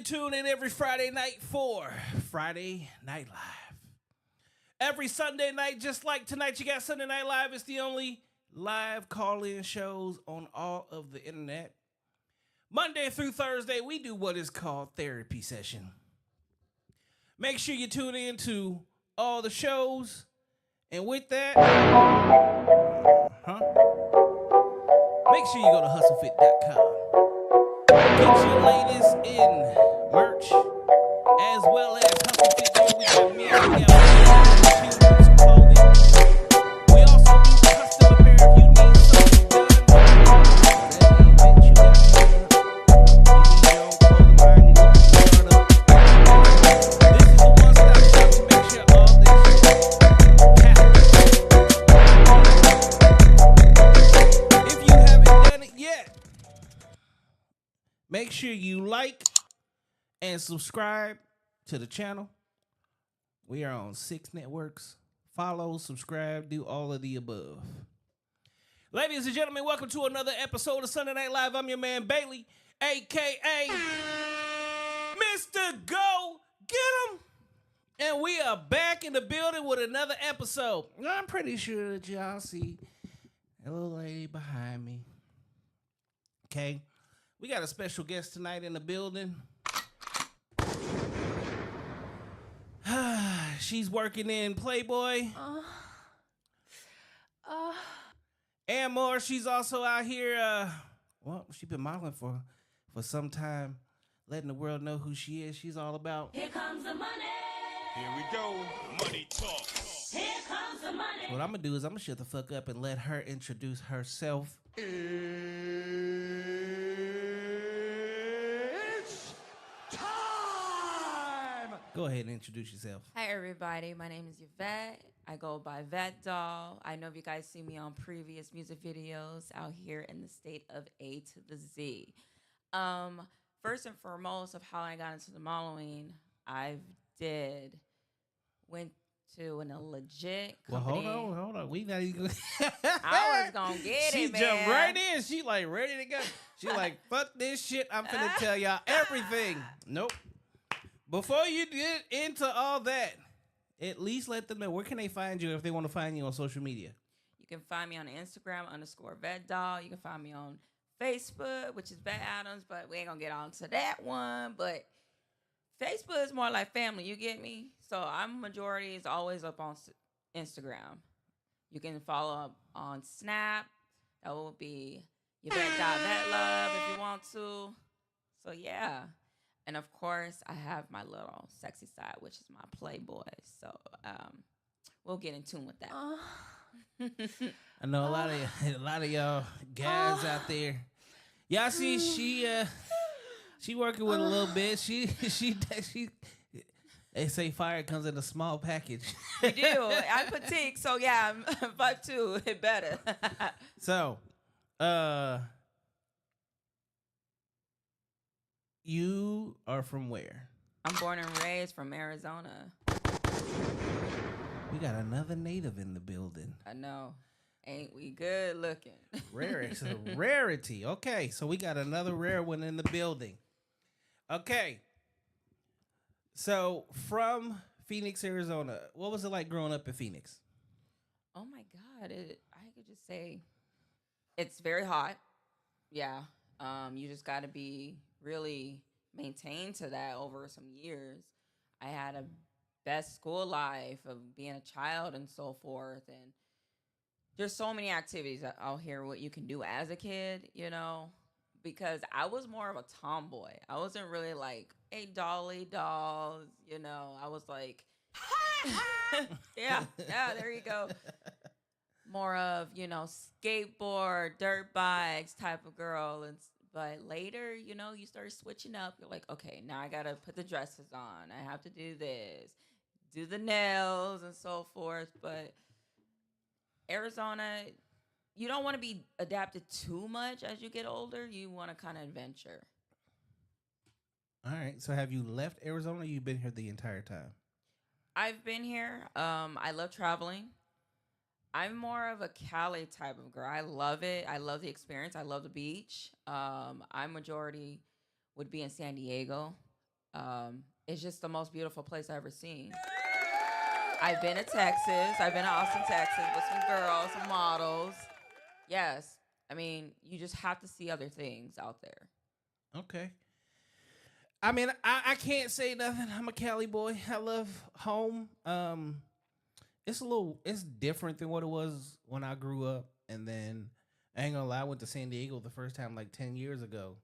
tune in every Friday night for Friday Night Live. Every Sunday night, just like tonight, you got Sunday Night Live. It's the only live call-in shows on all of the internet. Monday through Thursday, we do what is called therapy session. Make sure you tune in to all the shows. And with that, make sure you go to hustlefit.com. Get your latest in merch, as well as HustleFit. We got men, we got children's clothing. We also do custom apparel if you need something done. Whatever event you got coming up, you need your own clothing line, you need to start up. This is the one-stop shop to make sure all this shit happens. If you haven't done it yet, make sure you like and subscribe to the channel. We are on 6 networks. Follow, subscribe, do all of the above. Ladies and gentlemen, welcome to another episode of Sunday Night Live. I'm your man Bailey, a.k.a. Mr. Go Get 'em. And we are back in the building with another episode. I'm pretty sure that y'all see a little lady behind me. Okay. We got a special guest tonight in the building. She's working in Playboy. And more. She's also out here. She's been modeling for some time, letting the world know who she is. She's all about. Here comes the money. Here we go. Money talk. Here comes the money. What I'm going to do is I'm going to shut the fuck up and let her introduce herself. Go ahead and introduce yourself. Hi, everybody. My name is Vett. I go by Vett Doll. I know if you guys see me on previous music videos out here in the state of A to the Z. First and foremost of how I got into the modeling, went to a legit company. Well, hold on. We not even. I was gonna get she it, man. She jumped right in. She like ready to go. She like, fuck this shit. I'm finna tell y'all everything. Nope. Before you get into all that, at least let them know, where can they find you if they want to find you on social media? You can find me on Instagram _VettDoll. You can find me on Facebook, which is Vett Adams, but we ain't gonna get on to that one. But Facebook is more like family, you get me? So I'm majority is always up on Instagram. You can follow up on Snap. That will be Yvette.VettLove if you want to. So yeah. And of course, I have my little sexy side, which is my Playboy. So we'll get in tune with that. I know a lot of y'all guys out there. Y'all see she working with a little bit. She they say fire comes in a small package. We do. I'm petite, so yeah, I'm 5'2". It better. So, you are from where? I'm born and raised from Arizona. We got another native in the building. I know. Ain't we good looking? Rarity. Okay, so we got another rare one in the building. Okay. So, from Phoenix, Arizona, what was it like growing up in Phoenix? Oh, my God. I could just say it's very hot. Yeah. You just got to be really maintained to that over some years. I had a best school life of being a child and so forth. And there's so many activities out here what you can do as a kid, you know, because I was more of a tomboy. I wasn't really like, hey, dolly dolls, you know. I was like, yeah, there you go. More of, you know, skateboard, dirt bikes type of girl. But later, you know, you start switching up. You're like, okay, now I got to put the dresses on. I have to do this, do the nails and so forth. But Arizona, you don't want to be adapted too much as you get older. You want to kind of adventure. All right. So have you left Arizona or you've been here the entire time? I've been here. I love traveling. I'm more of a Cali type of girl. I love it. I love the experience. I love the beach. I majority would be in San Diego. It's just the most beautiful place I've ever seen. I've been to Texas. I've been to Austin, Texas with some girls, some models. Yes. I mean, you just have to see other things out there. Okay. I mean, I can't say nothing. I'm a Cali boy. I love home. It's different than what it was when I grew up. And then I ain't gonna lie, I went to San Diego the first time like 10 years ago.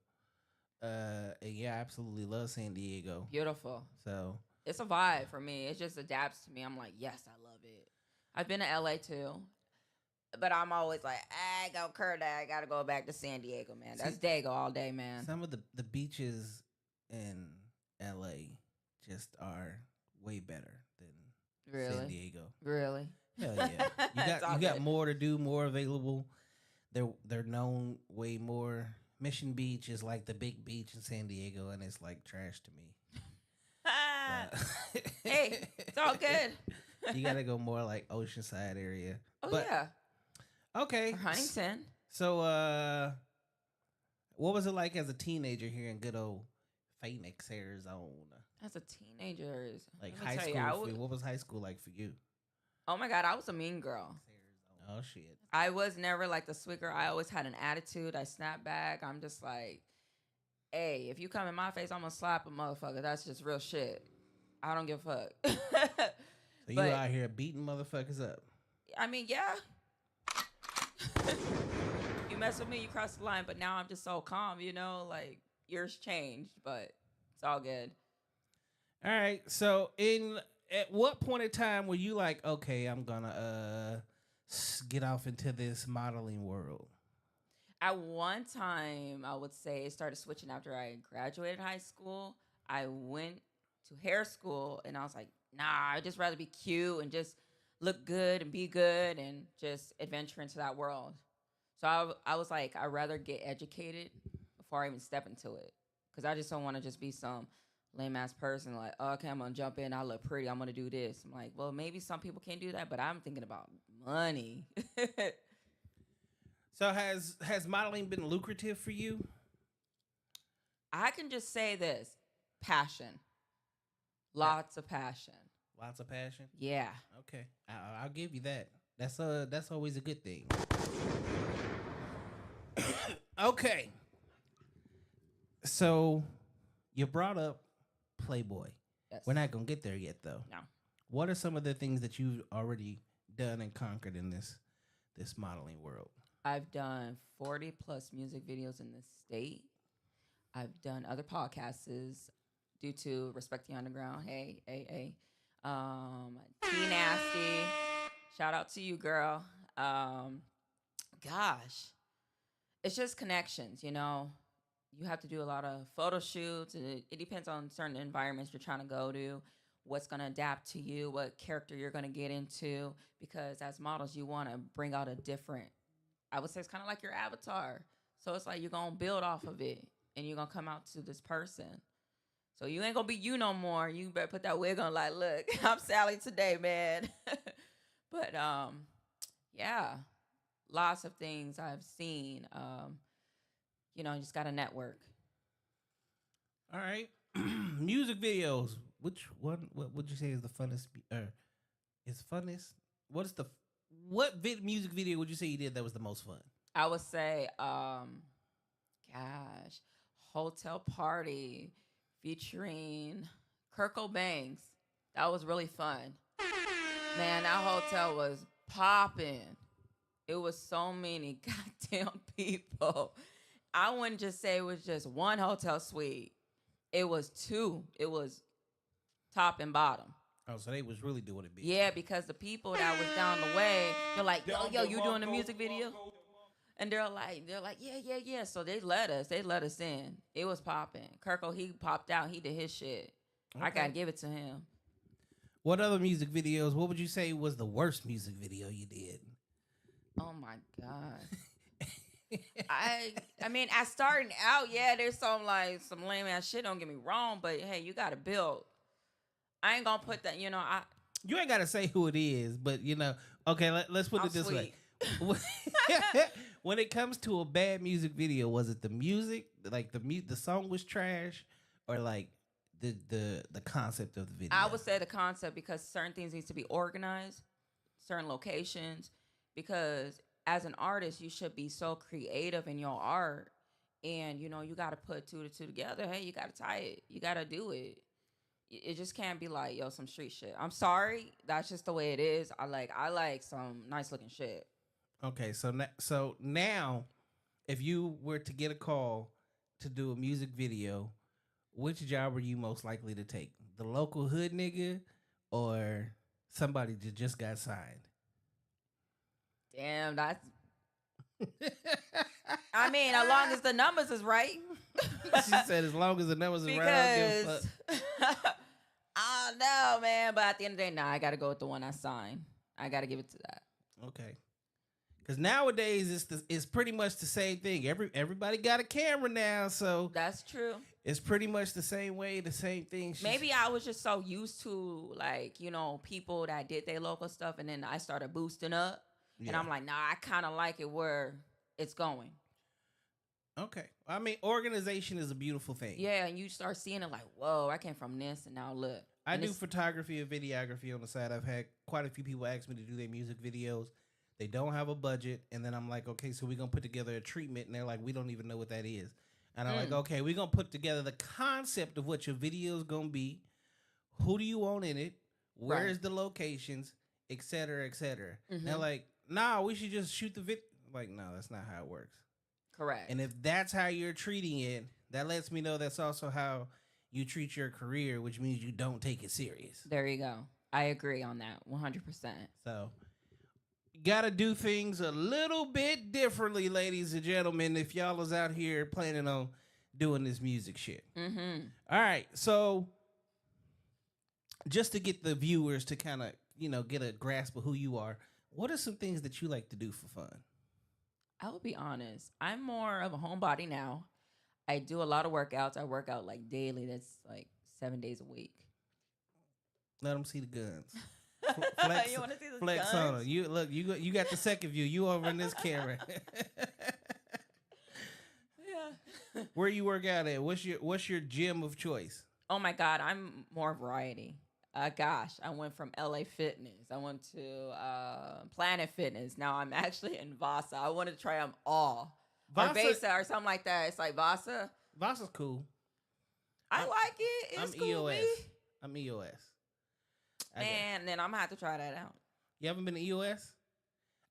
And yeah, I absolutely love San Diego. Beautiful. So It's a vibe for me. It just adapts to me. I'm like, yes, I love it. I've been to LA too. But I'm always like, I go Curda. I gotta go back to San Diego, man. That's Dago all day, man. some of the beaches in LA just are way better than San Diego. Really? Hell yeah. You got more to do, more available. They're known way more. Mission Beach is like the big beach in San Diego, and it's like trash to me. Hey, it's all good. You gotta go more like Oceanside area. Oh yeah. Okay. Or Huntington. So what was it like as a teenager here in good old Phoenix, Arizona? As a teenager, Like let me high tell school. you, What was high school like for you? oh my God, I was a mean girl. Oh shit. I was never like the sweet girl. I always had an attitude. I snap back. I'm just like, hey, if you come in my face, I'm gonna slap a motherfucker. That's just real shit. I don't give a fuck. So you out here beating motherfuckers up? I mean, yeah. You mess with me, you cross the line. But now I'm just so calm, you know. Like yours changed, but it's all good. All right. So at what point in time were you like, okay, I'm gonna get off into this modeling world? At one time, I would say it started switching after I graduated high school. I went to hair school, and I was like, nah, I'd just rather be cute and just look good and be good and just adventure into that world. So I was like, I'd rather get educated before I even step into it. Because I just don't want to just be some lame-ass person like, oh, okay, I'm going to jump in. I look pretty. I'm going to do this. I'm like, well, maybe some people can't do that, but I'm thinking about money. So has modeling been lucrative for you? I can just say this. Passion. Lots of passion. Lots of passion? Yeah. Okay. I'll give you that. That's always a good thing. Okay. So you brought up Playboy. Yes. We're not going to get there yet, though. No. What are some of the things that you've already done and conquered in this modeling world? I've done 40 plus music videos in the state. I've done other podcasts due to Respect the Underground. Hey. T Nasty. Shout out to you, girl. Gosh. It's just connections, you know. You have to do a lot of photo shoots. And it depends on certain environments you're trying to go to, what's going to adapt to you, what character you're going to get into. Because as models, you want to bring out a different, I would say it's kind of like your avatar. So it's like you're going to build off of it. And you're going to come out to this person. So you ain't going to be you no more. You better put that wig on like, look, I'm Sally today, man. But, yeah, lots of things I've seen. You know, you just got to network. All right. Music videos. Which one? What would you say is the funnest? Is funnest? Music video would you say you did that was the most fun? I would say, Hotel Party featuring Kurt Bangs. That was really fun. Man, that hotel was popping. It was so many goddamn people. I wouldn't just say it was just one hotel suite. It was two. It was top and bottom. Oh, so they was really doing it big. Yeah, because the people that was down the way, they're like, yo, you doing a music video? And they're like, yeah. So they let us in. It was popping. Kirko, he popped out. He did his shit. Okay. I gotta give it to him. What other music videos? What would you say was the worst music video you did? Oh my God. I mean, at starting out, yeah, there's some lame ass shit. Don't get me wrong, but hey, you gotta build. I ain't gonna put that. You know, you ain't gotta say who it is, but you know, okay, let's put it this way. When it comes to a bad music video, was it the music, like the song was trash, or like the concept of the video? I would say the concept, because certain things needs to be organized, certain locations, because as an artist, you should be so creative in your art, and you got to put two to two together. Hey, you got to tie it. You got to do it. It just can't be like, yo, some street shit. I'm sorry, that's just the way it is. I like some nice looking shit. Okay, so now, if you were to get a call to do a music video, which job are you most likely to take? The local hood nigga or somebody that just got signed? Damn, that's. I mean, as long as the numbers is right. She said, as long as the numbers is right, I don't give a fuck. I don't know, man. But at the end of the day, I got to go with the one I signed. I got to give it to that. Okay. Because nowadays it's pretty much the same thing. Everybody got a camera now, so that's true. It's pretty much the same way, the same thing. Maybe I was just so used to people that did their local stuff, and then I started boosting up, and I'm like, nah, I kind of like it where it's going. Okay, I mean, organization is a beautiful thing. Yeah, and you start seeing it like, whoa, I came from this, and now look. I do photography and videography on the side. I've had quite a few people ask me to do their music videos. They don't have a budget, and then I'm like, okay, so we're going to put together a treatment, and they're like, we don't even know what that is. And I'm like, okay, we're going to put together the concept of what your video is going to be, who do you want in it, where is the locations, et cetera, et cetera. And they're like, nah, we should just shoot the video. Like, no, that's not how it works. Correct. And if that's how you're treating it, that lets me know that's also how you treat your career, which means you don't take it serious. There you go. I agree on that 100%. So got to do things a little bit differently, ladies and gentlemen, if y'all is out here planning on doing this music shit. All right, so just to get the viewers to kind of, get a grasp of who you are, what are some things that you like to do for fun? I will be honest. I'm more of a homebody now. I do a lot of workouts. I work out like daily. That's like 7 days a week. Let them see the guns. Flex, you want to see the flex guns? on it. You look. You got the second view. You over in this camera. Yeah. Where you work out at? What's your gym of choice? Oh my God, I'm more variety. Gosh, I went from LA Fitness. I went to Planet Fitness. Now I'm actually in Vasa. I want to try them all. Or Vasa or something like that. It's like Vasa. Vasa's cool. I like it. It's cool. EOS. I'm EOS. Man, then I'm gonna have to try that out. You haven't been to EOS?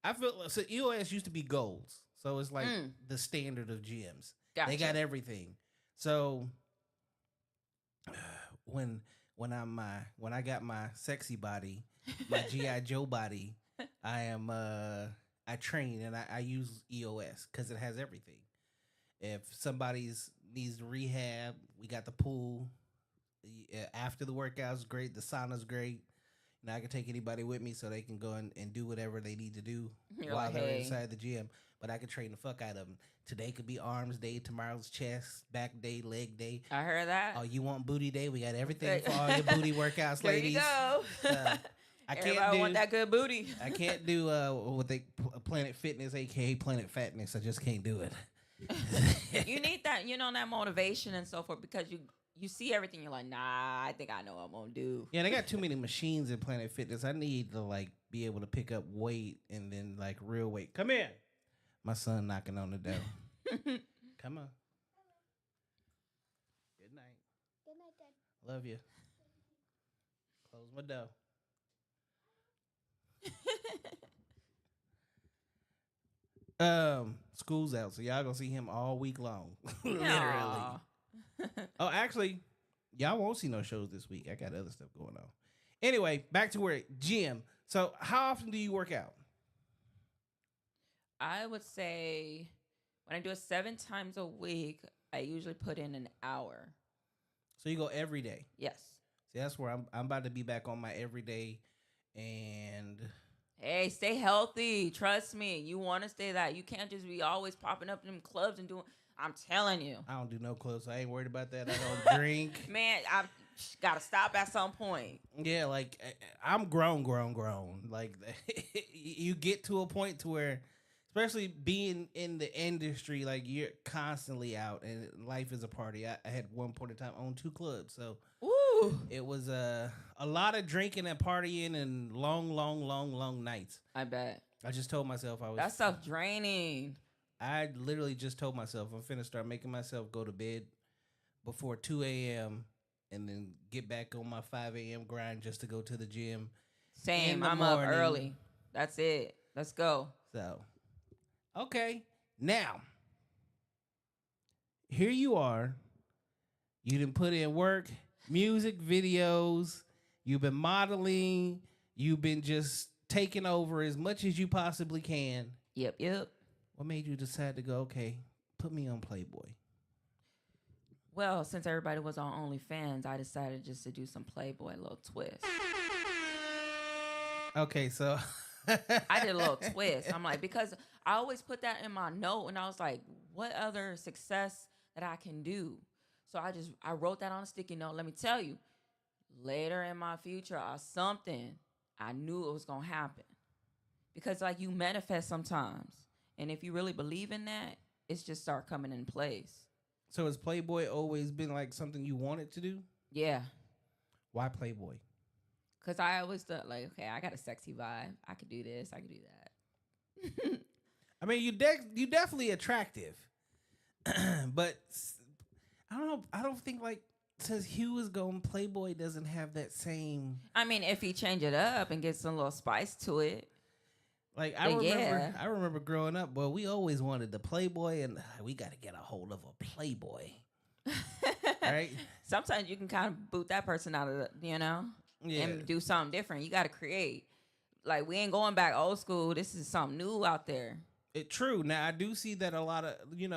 I feel so. EOS used to be Golds, so it's like the standard of gyms. Gotcha. They got everything. So when I got my sexy body, my GI Joe body, I train and I use EOS because it has everything. If somebody's needs rehab, we got the pool. After the workout's great, the sauna's great. I can take anybody with me so they can go and do whatever they need to do while they're inside the gym. But I can train the fuck out of them. Today could be arms day, tomorrow's chest, back day, leg day. I heard that. Oh, you want booty day? We got everything for all your booty workouts, ladies. There you go. Everybody want that good booty. I can't do what they Planet Fitness, aka Planet Fatness. I just can't do it. You need that, that motivation and so forth, because you see everything. You're like, nah, I think I know what I'm gonna do. Yeah, they got too many machines in Planet Fitness. I need to be able to pick up weight and then real weight. Come in. My son knocking on the door. Come on. Good night. Good night, Dad. Love you. Close my door. School's out, so y'all gonna see him all week long. Literally. Oh, actually, y'all won't see no shows this week. I got other stuff going on. Anyway, back to where gym. So how often do you work out? I would say when I do it 7 times a week, I usually put in an hour. So you go every day? Yes. See, that's where I'm about to be back on my everyday. And hey, stay healthy. Trust me. You want to stay that. You can't just be always popping up in them clubs and doing. I'm telling you. I don't do no clubs. So I ain't worried about that. I don't drink. Man, I gotta stop at some point. Yeah, I'm grown. You get to a point to where especially being in the industry, like you're constantly out and life is a party. I had one point in time owned 2 clubs, so Ooh. it was a lot of drinking and partying and long nights. I bet. I just told myself That stuff draining. I literally just told myself I'm finna start making myself go to bed before 2 a.m. and then get back on my 5 a.m. grind just to go to the gym. Same. I'm up early. That's it. Let's go. So, okay. Now, here you are. You didn't put in work, music videos. You've been modeling. You've been just taking over as much as you possibly can. Yep. What made you decide to go, okay, put me on Playboy? Well, since everybody was on OnlyFans, I decided just to do some Playboy, little twist. Okay, so I did a little twist. I'm like, because I always put that in my note, and I was like, what other success that I can do? So I wrote that on a sticky note. Let me tell you, later in my future or something, I knew it was gonna happen. Because like you manifest sometimes. And if you really believe in that, it's just start coming in place. So has Playboy always been like something you wanted to do? Yeah. Why Playboy? Because I always thought, like, okay, I got a sexy vibe. I could do this. I could do that. I mean, you definitely attractive. But I don't know. I don't think like since Hugh is gone, Playboy doesn't have that same. I mean, if he change it up and get some little spice to it. Like I remember growing up, boy, we always wanted the Playboy, and we got to get a hold of a Playboy, right? Sometimes you can kind of boot that person out of the, and do something different. You got to create. Like we ain't going back old school. This is something new out there. True. Now I do see that a lot of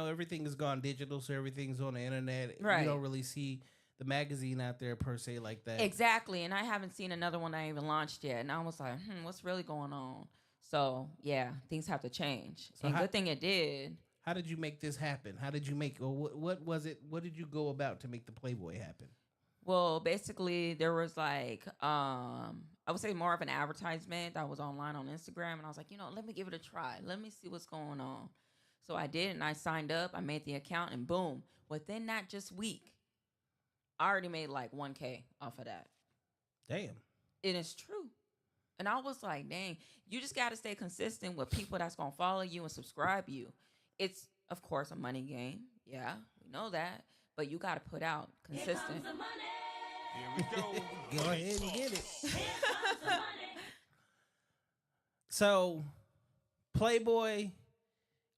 everything has gone digital, so everything's on the internet. Right. You don't really see the magazine out there per se like that. Exactly, and I haven't seen another one that even launched yet. And I was like, what's really going on? So, yeah, things have to change. So and good thing it did. How did you make this happen? How did you make, or what was it? What did you go about to make the Playboy happen? Well, basically, there was like, I would say more of an advertisement that was online on Instagram. And I was like, let me give it a try. Let me see what's going on. So I did, and I signed up. I made the account, and boom. Within that just week, I already made like 1K off of that. Damn. And it's true. And I was like, dang, you just got to stay consistent with people that's going to follow you and subscribe you. It's, of course, a money game. Yeah, we know that. But you got to put out consistent. Here comes the money. Here we go. Go ahead and get it. Here comes the money. So, Playboy,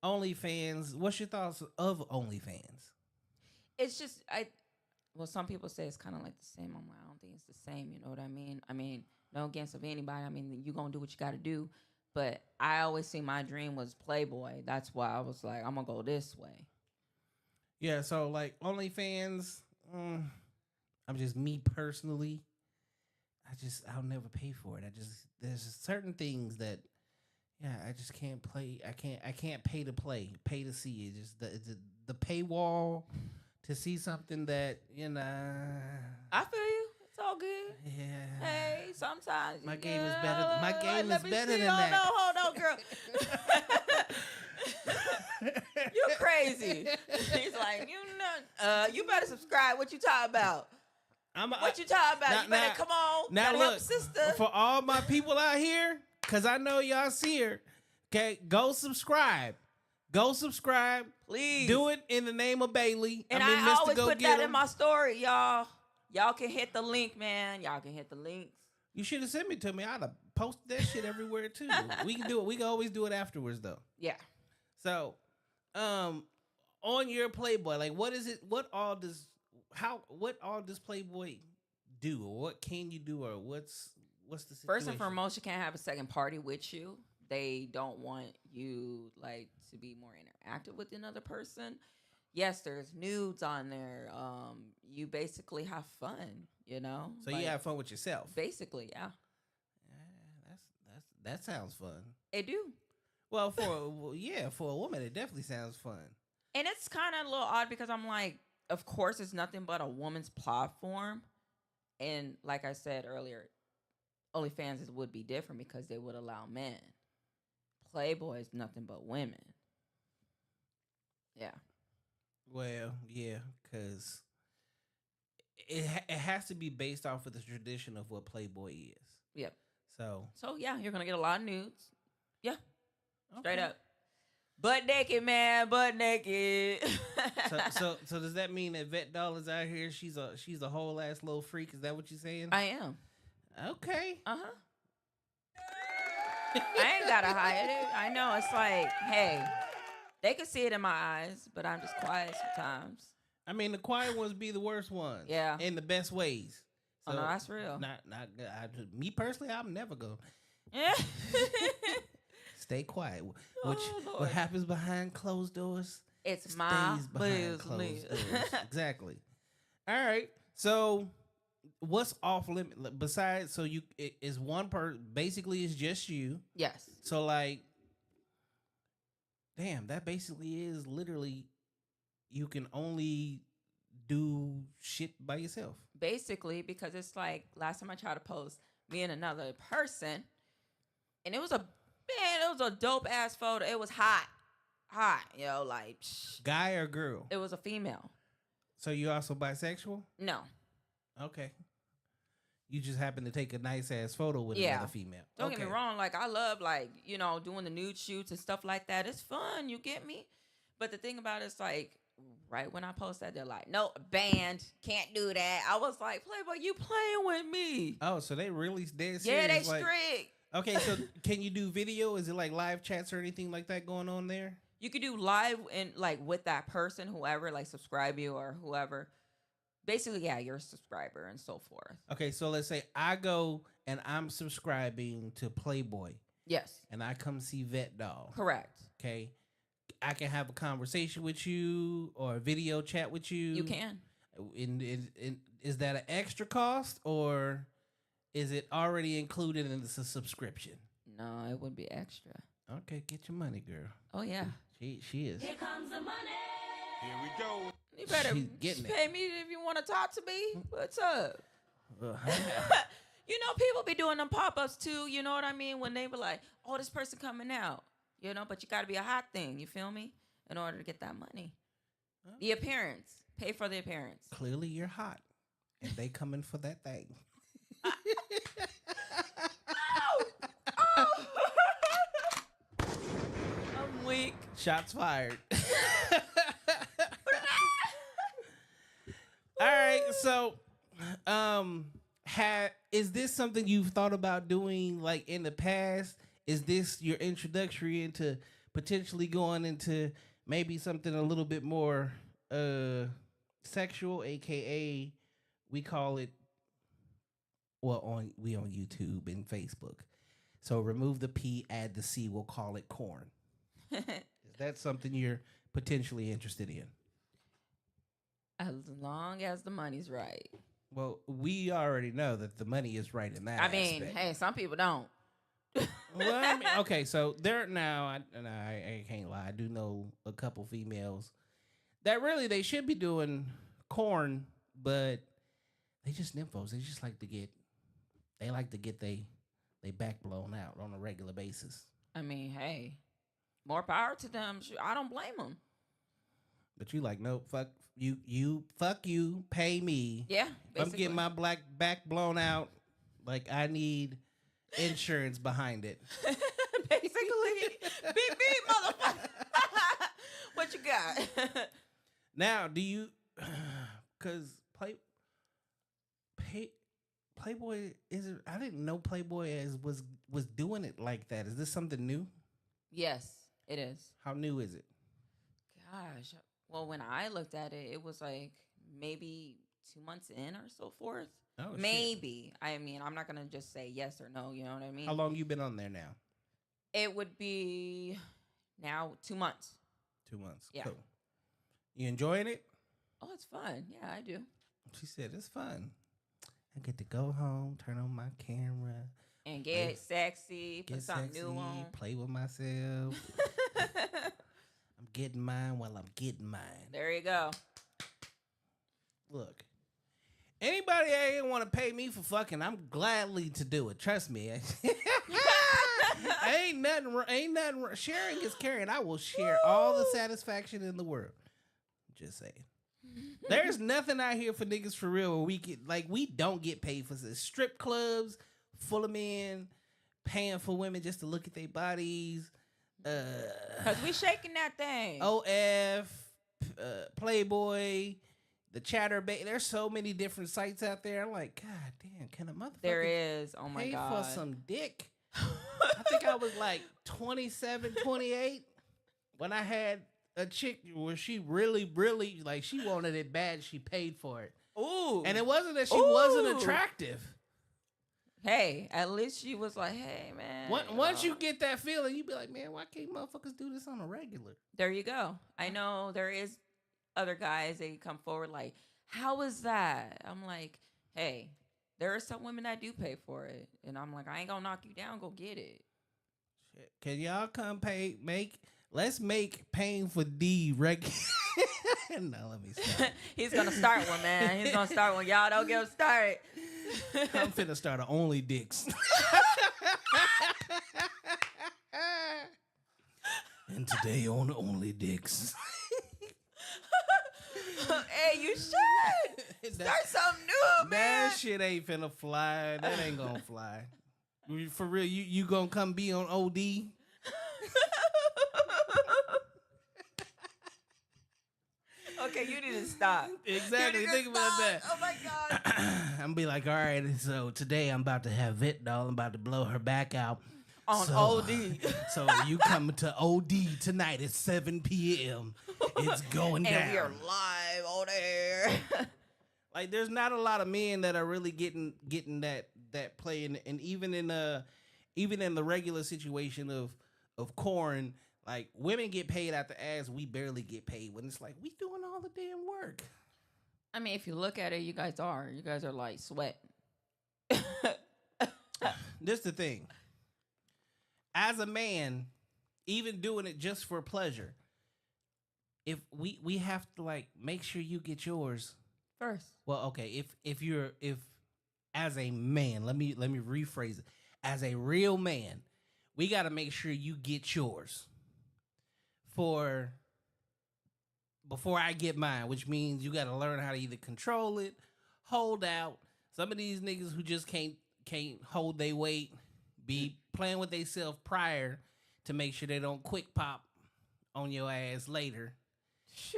OnlyFans. What's your thoughts of OnlyFans? It's just, well, some people say it's kind of like the same. I'm like, I don't think it's the same. You know what I mean? I mean, no against of anybody. I mean, you're going to do what you got to do. But I always see my dream was Playboy. That's why I was like, I'm going to go this way. Yeah, so like OnlyFans, I'm just me personally. I'll never pay for it. There's just certain things that, I just can't play. I can't pay to play, pay to see. It's just the paywall to see something that, I feel you. It's all good. Yeah. Hey, sometimes My game is better. My game is better than that. that. Hold on, girl. You crazy. He's like, you better subscribe. What you talking about? What you talking about? You better come on. Now gotta look, help sister. for all my people out here, because I know y'all see her, okay, go subscribe. Go subscribe. Please. Do it in the name of Bailey. And I I always put that in my story, y'all. Y'all can hit the link, man. Y'all can hit the links. You should have sent me to me. I'd have posted that shit everywhere too. We can do it. We can always do it afterwards though. Yeah. So, on your Playboy, like what is it? What all does Playboy do? Or what can you do? Or what's the situation? First and foremost, you can't have a second party with you. They don't want you like to be more interactive with another person. Yes, there's nudes on there. You basically have fun, So you have fun with yourself. Basically, yeah. That sounds fun. It do. Well, for a woman, it definitely sounds fun. And it's kind of a little odd because I'm like, of course, it's nothing but a woman's platform. And like I said earlier, OnlyFans would be different because they would allow men. Playboy is nothing but women. Yeah. Well, yeah, because it has to be based off of the tradition of what Playboy is. Yep. So So yeah, you're gonna get a lot of nudes. Yeah. Straight okay. up. Butt naked, man. Butt naked. So does that mean that Vett doll is out here? She's a whole ass little freak. Is that what you're saying? I am. Okay. Uh-huh. I ain't gotta hide it. I know it's like, hey, they can see it in my eyes, but I'm just quiet sometimes. I mean, the quiet ones be the worst ones. Yeah. In the best ways. Oh no, that's real. Me personally, I'm never going. Yeah. Stay quiet. Oh, What Lord. happens behind closed doors? It's my Stays behind business. closed doors. Exactly. All right. So, what's off limit besides? So is one per basically it's just you. Yes. So like, damn, that basically is literally you can only do shit by yourself. Basically, because it's like last time I tried to post me and another person, and it was a dope ass photo. It was hot, like Guy or girl? it was a female. So you also bisexual? No, Okay. You just happen to take a nice ass photo with Yeah. another female. don't get me wrong. Like I love doing the nude shoots and stuff like that. It's fun. You get me? But the thing about it's like right when I post that, they're like, "No, banned. Can't do that." I was like, "Playboy, you playing with me?" Oh, so they really dead serious? Yeah, they like, strict. Okay, so can you do video? Is it like live chats or anything like that going on there? You could do live and like with that person, whoever like subscribe you or whoever. Basically, yeah, you're a subscriber and so forth. Okay, so let's say I go and I'm subscribing to Playboy Yes, and I come see Vett doll. correct. Okay. I can have a conversation with you or a video chat with you. You can. Is that an extra cost or is it already included in the subscription? No, it would be extra. Okay, get your money, girl. Oh yeah, She is. Here comes the money. Here we go. you better She's getting it. pay me if you want to talk to me. What's up? Uh-huh. You know, people be doing them pop-ups too. You know what I mean? When they be like, "Oh, this person coming out," you know, but you got to be a hot thing. You feel me? In order to get that money, the appearance. Pay for the appearance. Clearly, you're hot, and they coming for that thing. I'm weak. Shots fired. All right, so, is this something you've thought about doing like in the past? Is this your introductory into potentially going into maybe something a little bit more sexual, aka we call it on YouTube and Facebook. So remove the P, add the C, we'll call it corn. Is that something you're potentially interested in? As long as the money's right. Well, we already know that the money is right in that I mean, aspect. hey, some people don't. Well, I mean, okay, so there now, I can't lie. I do know a couple females that really they should be doing corn, but they just nymphos. They just like to get they back blown out on a regular basis. I mean, hey, more power to them. I don't blame them. But you like, nope, fuck you, pay me. Yeah, If I'm getting my back blown out, like I need insurance behind it. basically, beep beep, motherfucker. What you got? Now, do you? Because Playboy is. I didn't know Playboy was doing it like that. Is this something new? Yes, it is. How new is it? Gosh, well, when I looked at it, it was like maybe 2 months in or so forth. Oh, shit. Maybe. I mean, I'm not gonna just say yes or no. You know what I mean? How long you been on there now? It would be now 2 months. 2 months. Yeah. Cool. You enjoying it? Oh, it's fun. Yeah, I do. She said it's fun. I get to go home, turn on my camera, And get sexy, put get something sexy, new on. play with myself. I'm getting mine while I'm getting mine. There you go. Look, anybody that ain't want to pay me for fucking, I'm gladly to do it. Trust me. Ain't nothing. Ain't nothing. Sharing is caring. I will share all the satisfaction in the world. Just saying. There's nothing out here for niggas for real. Where we don't get paid for this. Strip clubs full of men paying for women just to look at their bodies. Cause we shaking that thing. OF, Playboy, the Chatterbait. There's so many different sites out there. I'm like, God damn, can a motherfucker There is. Oh my pay god. for some dick? I think I was like 27, 28 when I had a chick where she really, really, like, she wanted it bad. She paid for it. Ooh. And it wasn't that she Ooh. wasn't attractive. Hey, at least she was like, hey, man. Once you get that feeling, you be like, man, why can't motherfuckers do this on a regular? There you go. I know there is other guys, they come forward like, how is that? I'm like, hey, there are some women that do pay for it. And I'm like, I ain't gonna knock you down, go get it. Shit. Can y'all come let's make paying for D regular. No, let me stop. He's gonna start one, man. He's gonna start one. Y'all don't get him started. I'm finna start a Only Dicks. And today on Only Dicks. Hey, you should start something new, man. That shit ain't finna fly. That ain't gonna fly. For real, you gonna come be on OD? Okay, you need to stop. Exactly. You need to Think about stop. that. Oh my god. I'm gonna be like, all right, so today I'm about to have Vett doll. I'm about to blow her back out. On So- OD. So you come to OD tonight at 7 p.m. It's going down. And we are live on air. Like, there's not a lot of men that are really getting that play, and even in the regular situation of corn, like, women get paid out the ass, we barely get paid. When it's like, we doing all the damn work. I mean, if you look at it, you guys are like sweat. This the thing. As a man, even doing it just for pleasure, if we have to, like, make sure you get yours First. well, okay, if as a man, let me rephrase it. As a real man, we got to make sure you get yours before I get mine, which means you got to learn how to either control it, hold out. Some of these niggas who just can't hold their weight, be playing with themselves prior to make sure they don't quick pop on your ass later.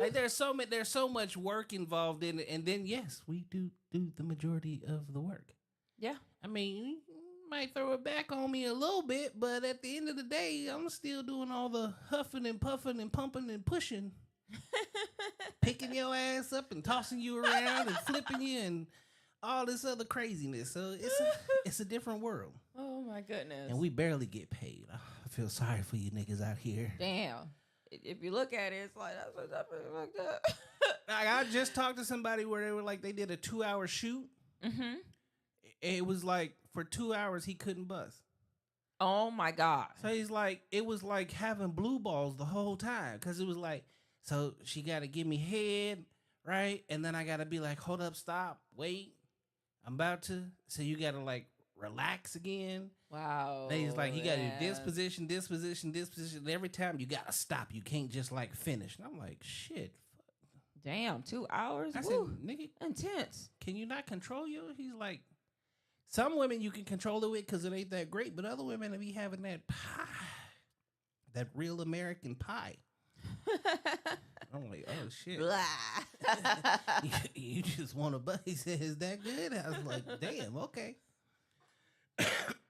Like, there's so much work involved in it, and then yes, we do the majority of the work. Yeah. I mean, you might throw it back on me a little bit, but at the end of the day, I'm still doing all the huffing and puffing and pumping and pushing, picking your ass up and tossing you around and flipping you and all this other craziness. So it's a different world. Oh my goodness. And we barely get paid. I feel sorry for you niggas out here. Damn. If you look at it, it's like that's fucked up. Like, I just talked to somebody where they were like, they did a 2-hour shoot. Mm-hmm. It was like, for 2 hours he couldn't bust. Oh my god. So he's like, it was like having blue balls the whole time, because it was like, so she got to give me head, right? And then I got to be like, hold up, stop, wait, I'm about to. So you got to, like, relax again. Wow. Then he's like, you got to do this yeah. position, this position, this position. And every time you got to stop. You can't just, like, finish. And I'm like, shit. Damn, 2 hours? I said, Woo. nigga, Intense. can you not control you? He's like, some women you can control it with because it ain't that great, but other women will be having that pie, that real American pie. I'm like, oh shit. You just want to bust. He said, is that good? I was like, damn, okay.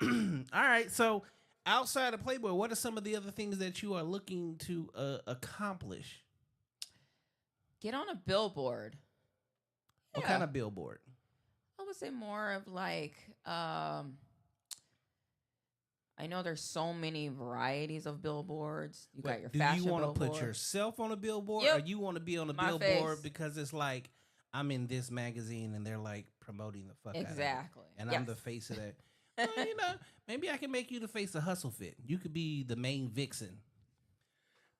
All right, so outside of Playboy, what are some of the other things that you are looking to accomplish? Get on a billboard. What Yeah. kind of billboard? I would say more of like, I know there's so many varieties of billboards. You got your Do fashion you want to billboard. put yourself on a billboard, Yep. or you want to be on a My billboard face. because it's like, I'm in this magazine and they're like promoting the fuck out of it, Exactly. and Yes. I'm the face of that. Well, you know, maybe I can make you the face of Hustle Fit. You could be the main vixen.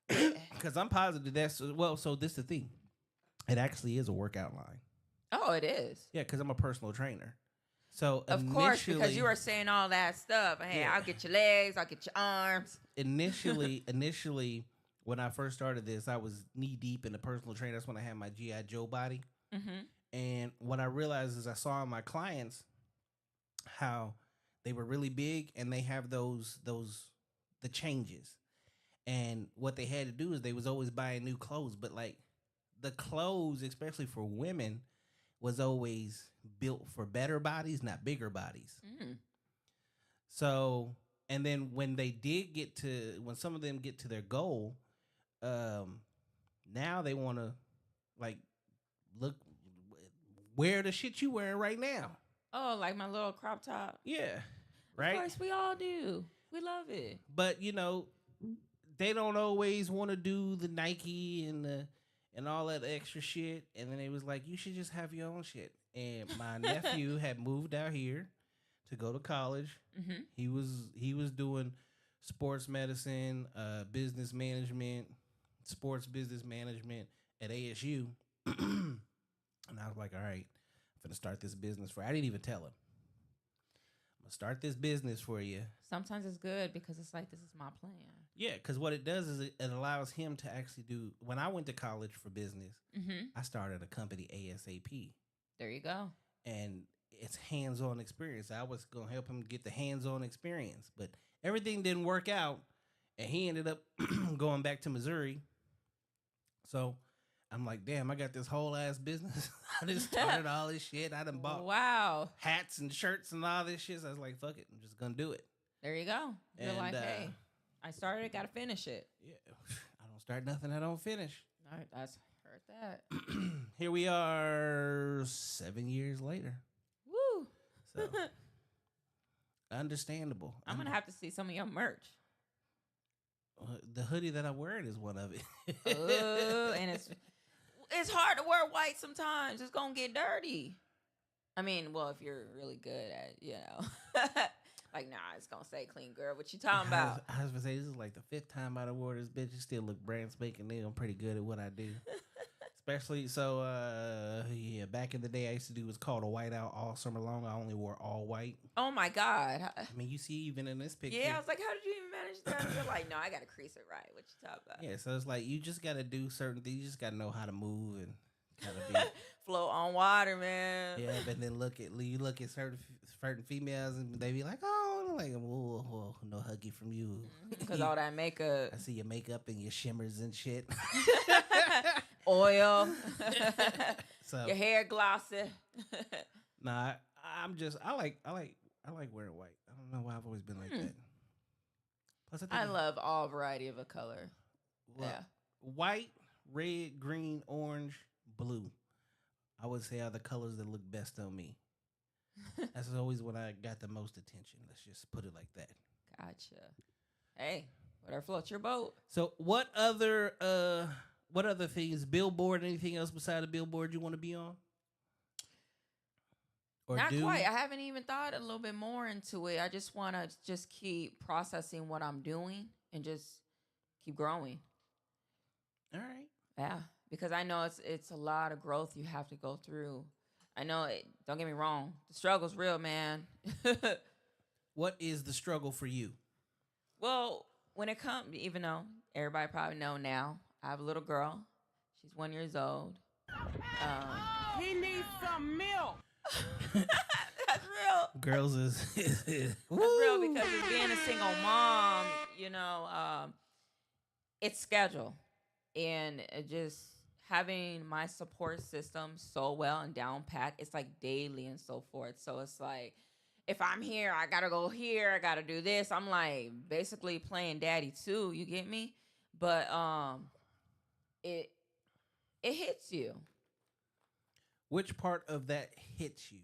Because I'm positive that's, well, so this is the thing. It actually is a workout line. Oh, it is. Yeah, because I'm a personal trainer. So Of course, because you were saying all that stuff. Hey, Yeah. I'll get your legs, I'll get your arms. initially, when I first started this, I was knee deep in the personal trainer. That's when I had my GI Joe body. Mm-hmm. And what I realized is I saw in my clients how they were really big and they have the changes. And what they had to do is they was always buying new clothes, but like the clothes, especially for women, was always built for better bodies, not bigger bodies. Mm. So, and then when some of them get to their goal, now they want to like look wear the shit you wearing right now. Oh, like my little crop top. Yeah, right. Of course, we all do. We love it. But they don't always want to do the Nike and all that extra shit. And then they was like, you should just have your own shit. And my nephew had moved out here to go to college. Mm-hmm. He was doing sports medicine, business management, sports business management at ASU. And I was like, all right, I'm gonna start this business I didn't even tell him. I'm gonna start this business for you. Sometimes it's good because it's like, this is my plan. Yeah, because what it does is it allows him to actually do. When I went to college for business, Mm-hmm. I started a company ASAP, There you go. and it's hands-on experience. I was gonna help him get the hands-on experience, but everything didn't work out, and he ended up going back to Missouri. So I'm like, damn, I got this whole ass business. I just started all this shit. I done bought Wow. hats and shirts and all this shit. So I was like, fuck it, I'm just gonna do it. There you go. You're And, like, hey, I started, got to finish it. Yeah, I don't start nothing I don't finish. All right, that's heard that. Here we are 7 years later. Woo. So understandable. I'm going to have to see some of your merch. The hoodie that I'm wearing is one of it. Oh, and it's hard to wear white sometimes. It's going to get dirty. I mean, well, if you're really good at, like, nah, it's going to say clean girl. What you talking about? I was gonna say this is like the 5th time I done wore this bitch. It still look brand spanking new. I'm pretty good at what I do. Especially back in the day I used to do what's called a whiteout all summer long. I only wore all white. Oh, my God. I mean, you see even in this picture. Yeah, I was like, how did you even manage that? You're like, no, I got to crease it right. What you talking about? Yeah, so it's like you just gotta do certain things. You just gotta know how to move and kind of be. Float on water, man. Yeah, but then you look at certain females and they be like, oh, like, whoa, no huggy from you. Because all that makeup. I see your makeup and your shimmers and shit. Oil. So Your hair glossy. nah, I like wearing white. I don't know why I've always been like that. Plus, I love all variety of a color. well, Yeah. white, red, green, orange, blue. I would say are the colors that look best on me. That's always when I got the most attention. Let's just put it like that. Gotcha. Hey, whatever floats your boat. So what other things, Billboard, anything else beside the Billboard you want to be on? Or Not do? quite. I haven't even thought a little bit more into it. I just want to just keep processing what I'm doing and just keep growing. All right. Yeah, because I know it's a lot of growth you have to go through. I know it. Don't get me wrong. The struggle's real, man. What is the struggle for you? Well, when it comes, even though everybody probably know now, I have a little girl. She's 1 year old. He needs some milk. That's real. Girls is That's real because as being a single mom, it's schedule. And just having my support system so well and down pat, it's like daily and so forth. So it's like, if I'm here, I gotta go here. I gotta do this. I'm like basically playing daddy too. You get me? But it hits you Which part of that hits you?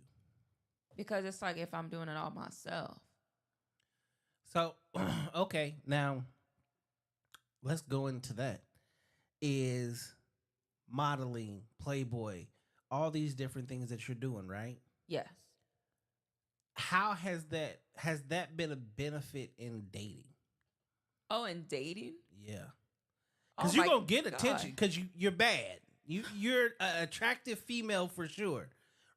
because it's like if I'm doing it all myself. So, okay, now let's go into that. Is modeling, Playboy, all these different things that you're doing, right? Yes. How has that been a benefit in dating? Oh, and dating? Yeah, Oh because you're my gonna get God. attention because you're bad. You're an attractive female for sure,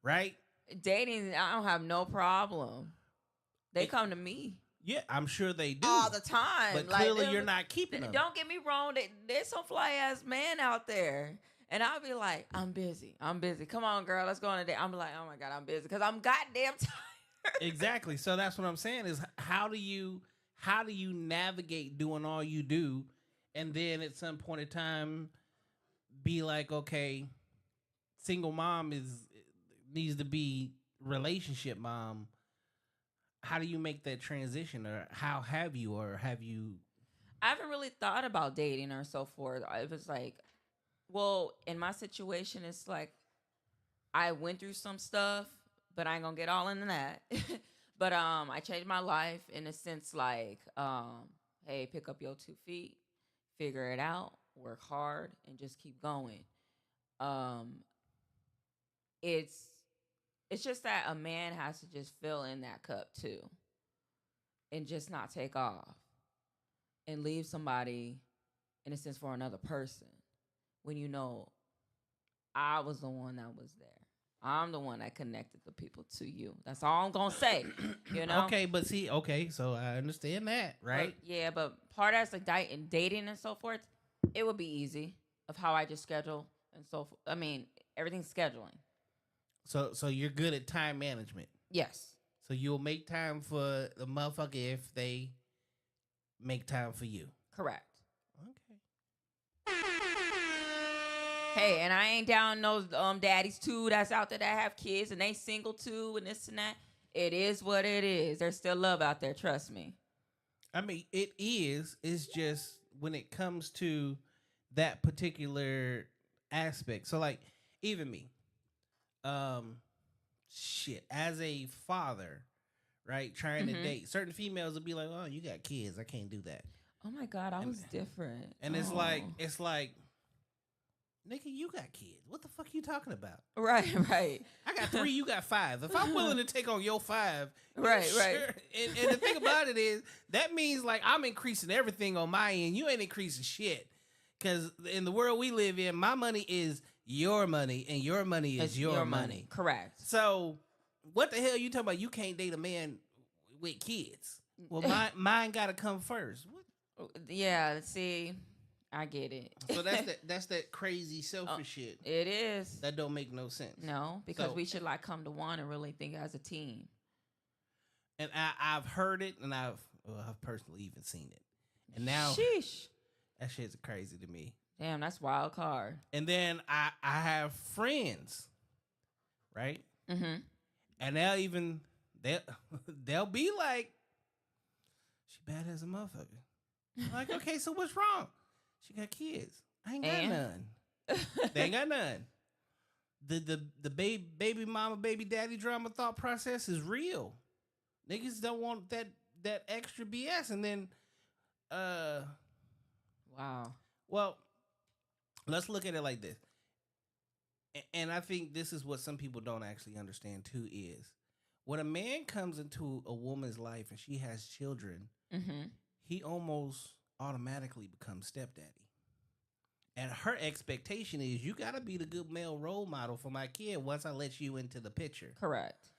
right? dating, I don't have no problem. They come to me Yeah, I'm sure they do all the time. But Like, clearly, you're not keeping them. Don't get me wrong. There's some fly ass man out there, and I'll be like, I'm busy. Come on, girl, let's go on a date. I'm like, oh my god, I'm busy because I'm goddamn tired. Exactly. So that's what I'm saying is how do you navigate doing all you do, and then at some point in time, be like, okay, single mom needs to be relationship mom. How do you make that transition, or how have you, I haven't really thought about dating or so forth. It was like, well, in my situation, it's like I went through some stuff, but I ain't gonna get all into that. But I changed my life in a sense, like, hey, pick up your 2 feet, figure it out, work hard, and just keep going. Um, it's just that a man has to just fill in that cup too, and just not take off and leave somebody, in a sense, for another person. When I was the one that was there. I'm the one that connected the people to you. That's all I'm gonna say. Okay, but see, okay, so I understand that, right? But part as like dating and so forth, it would be easy of how I just schedule and so forth. I mean, everything's scheduling. So you're good at time management. Yes. So you'll make time for the motherfucker if they make time for you. Correct. Okay. Hey, and I ain't down those daddies too that's out there that have kids and they single too and this and that. It is what it is. There's still love out there, trust me. I mean, it is. It's just when it comes to that particular aspect. So like even me. As a father, right, trying to date, certain females will be like, oh, you got kids, I can't do that. Oh my god, I was different. And it's like nigga, you got kids, what the fuck you talking about? Right. I got 3, you got 5. If I'm willing to take on your 5, right. And the thing about it is that means like I'm increasing everything on my end, you ain't increasing shit, because in the world we live in, my money is your money, and your money is your money. Correct. So, what the hell you talking about? You can't date a man with kids. Well, mine got to come first. What? Yeah, see, I get it. So that's that crazy selfish shit. It is. That don't make no sense. No, because we should like come to one and really think as a team. And I've heard it, and I've personally even seen it. And now, sheesh, that shit's crazy to me. Damn, that's wild card. And then I have friends, right? Mm-hmm. And they'll be like, she bad as a motherfucker. I'm like, okay, so what's wrong? She got kids. I ain't got none. They ain't got none. The baby mama, baby daddy drama thought process is real. Niggas don't want that extra BS. And then, wow. Well, let's look at it like this. And I think this is what some people don't actually understand too is when a man comes into a woman's life and she has children, he almost automatically becomes stepdaddy. And her expectation is you got to be the good male role model for my kid once I let you into the picture. Correct.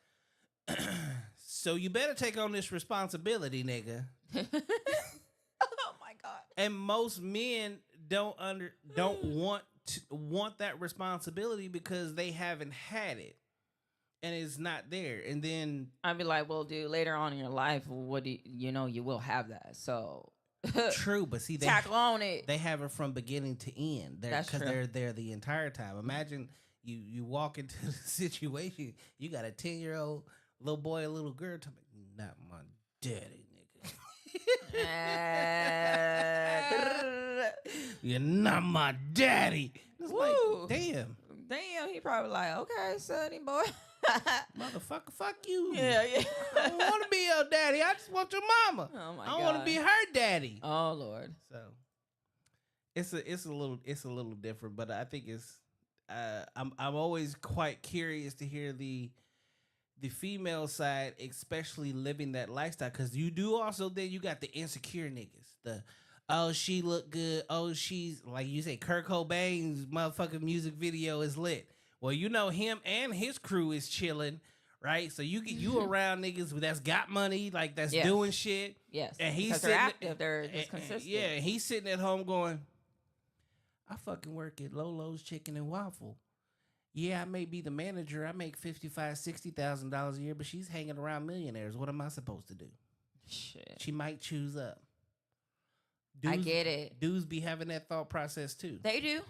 So you better take on this responsibility, nigga. Oh my God. And most men don't want that responsibility because they haven't had it. And it's not there. And then I'd be like, well, dude, later on in your life, what do you will have that. So true, but see, tackle on it. They have it from beginning to end. That's true. Because they're there the entire time. Imagine you walk into the situation, you got a 10-year-old little boy, a little girl, talking, not my daddy, nigga. You're not my daddy. It's like, damn, he probably like, okay, sonny boy. Motherfucker, fuck you. Yeah. I don't want to be your daddy. I just want your mama. Oh my God. I don't want to be her daddy. Oh Lord. So it's a little different, but I think it's I'm always quite curious to hear the female side, especially living that lifestyle, because you do also then you got the insecure niggas. Oh, she look good. Oh, she's like you say, Kurt Cobain's motherfucking music video is lit. Well, him and his crew is chilling right? So you around niggas that's got money, like that's Yes. doing shit. Yes, And he's because they're sitting, active. They're just consistent. Yeah, and he's sitting at home going, I fucking work at Lolo's Chicken and Waffle. Yeah, I may be the manager. I make $55,000-$60,000 a year, but she's hanging around millionaires. What am I supposed to do? Shit. She might choose up. I get it. Dudes be having that thought process too. They do.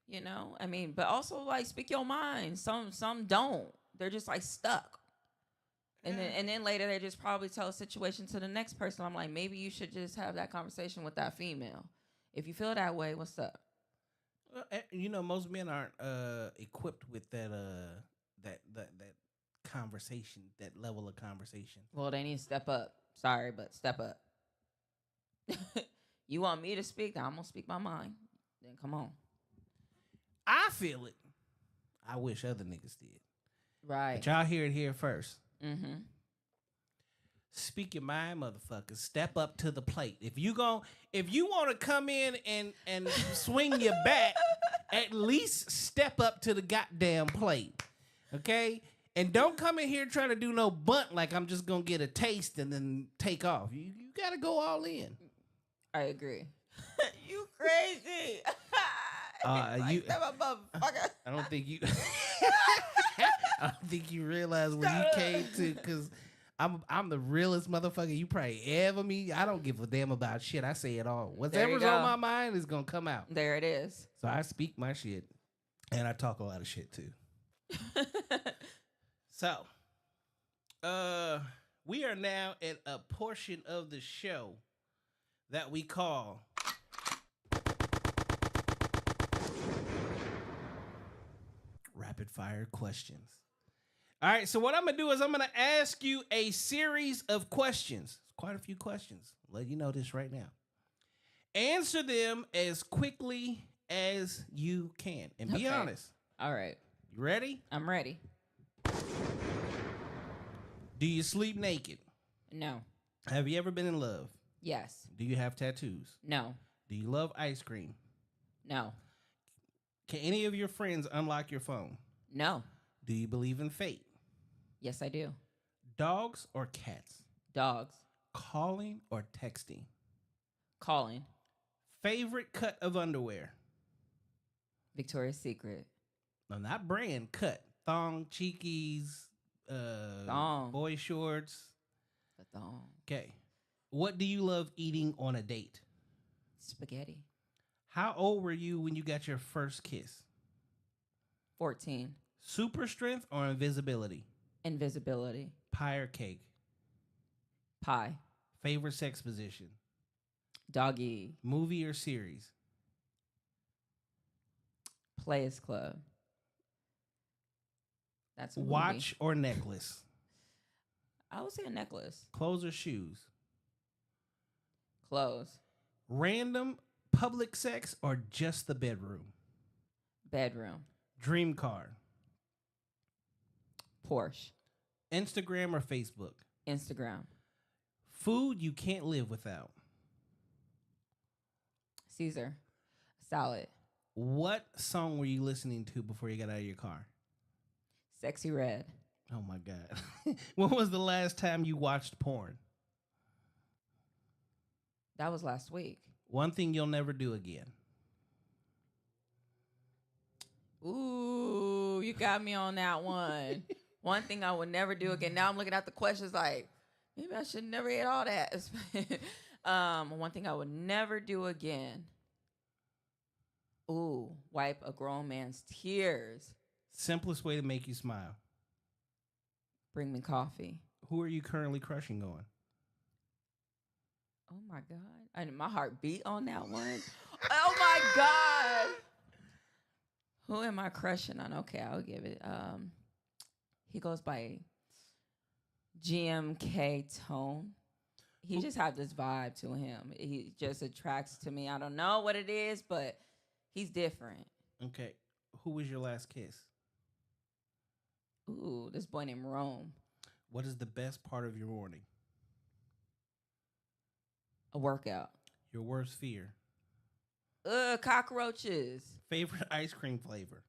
You know, I mean, but also like speak your mind. Some don't. They're just like stuck. And then later they just probably tell a situation to the next person. I'm like, maybe you should just have that conversation with that female. If you feel that way, what's up? You know, most men aren't equipped with that conversation, that level of conversation. Well, they need to step up. Sorry, but step up. You want me to speak? Then I'm gonna speak my mind. Then come on. I feel it. I wish other niggas did. Right. But y'all hear it here first. Mm-hmm. Speak your mind, motherfuckers. Step up to the plate. If you want to come in and swing your bat, at least step up to the goddamn plate. Okay? And don't come in here trying to do no bunt like I'm just going to get a taste and then take off. You got to go all in. I agree. You crazy. Motherfucker. I don't think you I don't think you realize where you came to, because I'm the realest motherfucker you probably ever meet. I don't give a damn about shit. I say it all. Whatever's on my mind is gonna come out. There it is. So I speak my shit, and I talk a lot of shit too. So, we are now at a portion of the show that we call rapid fire questions. All right, so what I'm gonna do is I'm gonna ask you a series of questions. Quite a few questions. I'll let you know this right now. Answer them as quickly as you can, and be honest. All right. You ready? I'm ready. Do you sleep naked? No. Have you ever been in love? Yes. Do you have tattoos? No. Do you love ice cream? No. Can any of your friends unlock your phone? No. Do you believe in fate? Yes, I do. Dogs or cats? Dogs. Calling or texting? Calling. Favorite cut of underwear? Victoria's Secret. No, not brand, cut. Thong, cheekies, Thong. boy shorts. The thong. Okay. What do you love eating on a date? Spaghetti. How old were you when you got your first kiss? 14. Super strength or invisibility? Invisibility. Pie or cake? Pie. Favorite sex position? Doggy. Movie or series? Players Club. That's a movie. Watch or necklace? I would say a necklace. Clothes or shoes? Clothes. Random public sex or just the bedroom? Bedroom. Dream car? Porsche. Instagram or Facebook? Instagram. Food you can't live without? Caesar. Salad. What song were you listening to before you got out of your car? Sexy Red. Oh my God. When was the last time you watched porn? That was last week. One thing you'll never do again. Ooh, you got me on that one. One thing I would never do again. Now I'm looking at the questions like, maybe I should never eat all that. One thing I would never do again. Ooh, wipe a grown man's tears. Simplest way to make you smile. Bring me coffee. Who are you currently crushing on? Oh my God. My heart beat on that one. Oh my God. Who am I crushing on? Okay, I'll give it. He goes by GMK Tone. He just had this vibe to him. He just attracts to me. I don't know what it is, but he's different. Okay. Who was your last kiss? Ooh, this boy named Rome. What is the best part of your morning? A workout. Your worst fear? Cockroaches. Favorite ice cream flavor?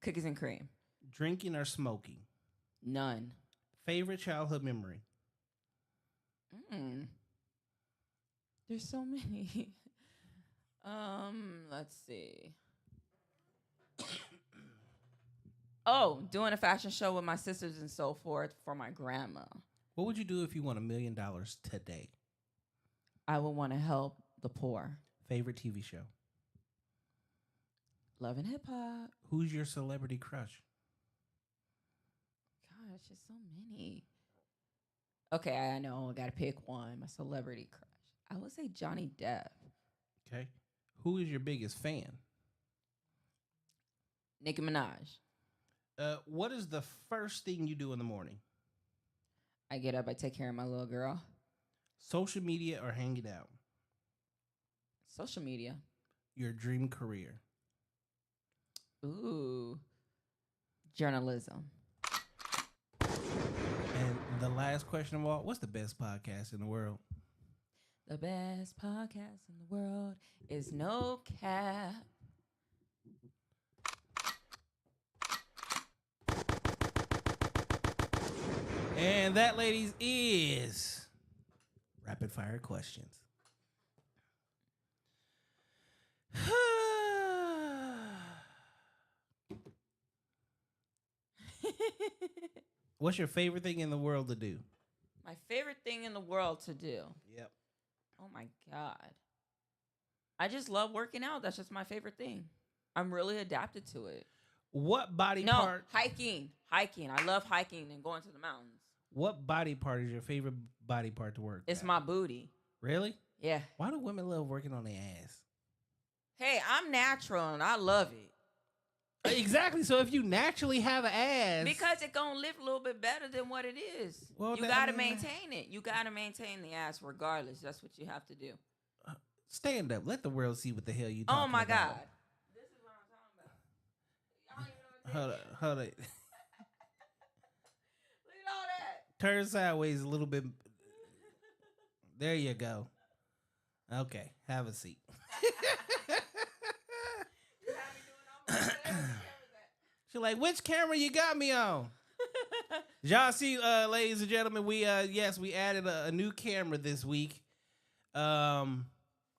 Cookies and cream. Drinking or smoking? None. Favorite childhood memory? There's so many. Let's see. Oh, doing a fashion show with my sisters and so forth for my grandma. What would you do if you won $1 million today? I would want to help the poor. Favorite TV show? Love and Hip Hop. Who's your celebrity crush? Gosh, there's so many. Okay, I know. I got to pick one. My celebrity crush. I would say Johnny Depp. Okay. Who is your biggest fan? Nicki Minaj. What is the first thing you do in the morning? I get up. I take care of my little girl. Social media or hanging out? Social media. Your dream career? Ooh. Journalism. And the last question of all, what's the best podcast in the world? The best podcast in the world is No Cap. And that, ladies, is rapid fire questions. What's your favorite thing in the world to do? My favorite thing in the world to do. Yep. Oh my God. I just love working out. That's just my favorite thing. I'm really adapted to it. What body part? Hiking. Hiking. I love hiking and going to the mountains. What body part is your favorite body part to work? It's my booty. Really? Yeah. Why do women love working on their ass? Hey, I'm natural and I love it. Exactly. So if you naturally have an ass, because it gonna live a little bit better than what it is. Well, you gotta maintain it. You gotta maintain the ass regardless. That's what you have to do. Stand up. Let the world see what the hell you talking about. Oh my God. This is what I'm talking about. Y'all even know what Hold up. Hold up. Look at all that. Turn sideways a little bit. There you go. Okay. Have a seat. She's like, which camera you got me on? Y'all see, ladies and gentlemen, we added a new camera this week. Come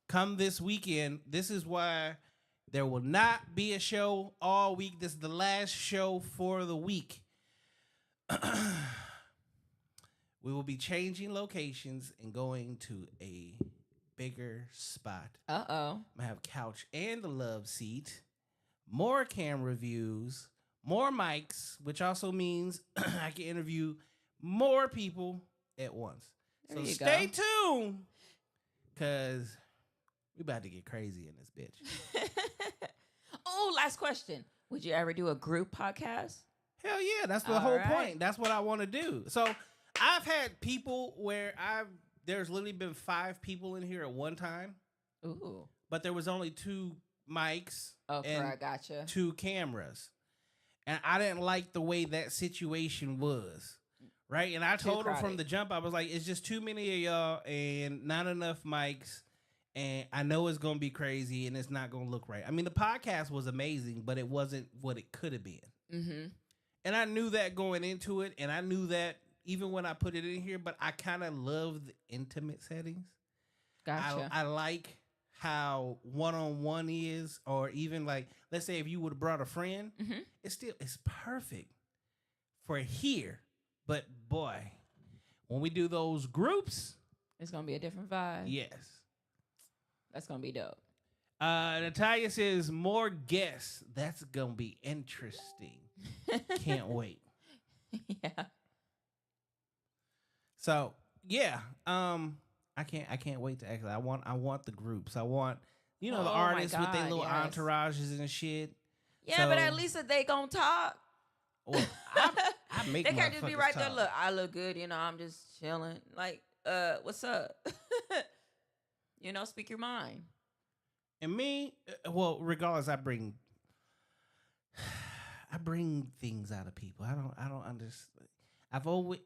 this weekend. This is why there will not be a show all week. This is the last show for the week. We will be changing locations and going to a bigger spot. Uh-oh. I'm gonna have a couch and the love seat, more camera views, more mics, which also means I can interview more people at once. There So you stay go. tuned, because we about to get crazy in this bitch. Oh, last question. Would you ever do a group podcast? Hell yeah, that's the All whole right. point. That's what I want to do. So I've had people where there's literally been 5 people in here at one time, Ooh. but there was only 2 mics Okay, and I gotcha. 2 cameras. And I didn't like the way that situation was. Right? And I told her from crowded. the jump, I was like, it's just too many of y'all and not enough mics. And I know it's going to be crazy and it's not going to look right. I mean, the podcast was amazing, but it wasn't what it could have been. Mm-hmm. And I knew that going into it. And I knew that even when I put it in here, but I kind of love the intimate settings. Gotcha. I like how one-on-one is, or even like, let's say if you would have brought a friend, Mm-hmm. it's perfect for here. But boy, when we do those groups, It's going to be a different vibe. yes. That's going to be dope. Natalia says more guests. That's gonna be interesting. Can't wait. Yeah. So yeah, I can't wait to actually. I want the groups. I want the Oh, my artists with their God, little yes. entourages and shit. Yeah, but So- at least if they going to talk. Well, I make They can't just be motherfuckers right there. talk. Look, I look good. I'm just chilling. Like, what's up? Speak your mind. And me, well, regardless, I bring things out of people. I don't understand.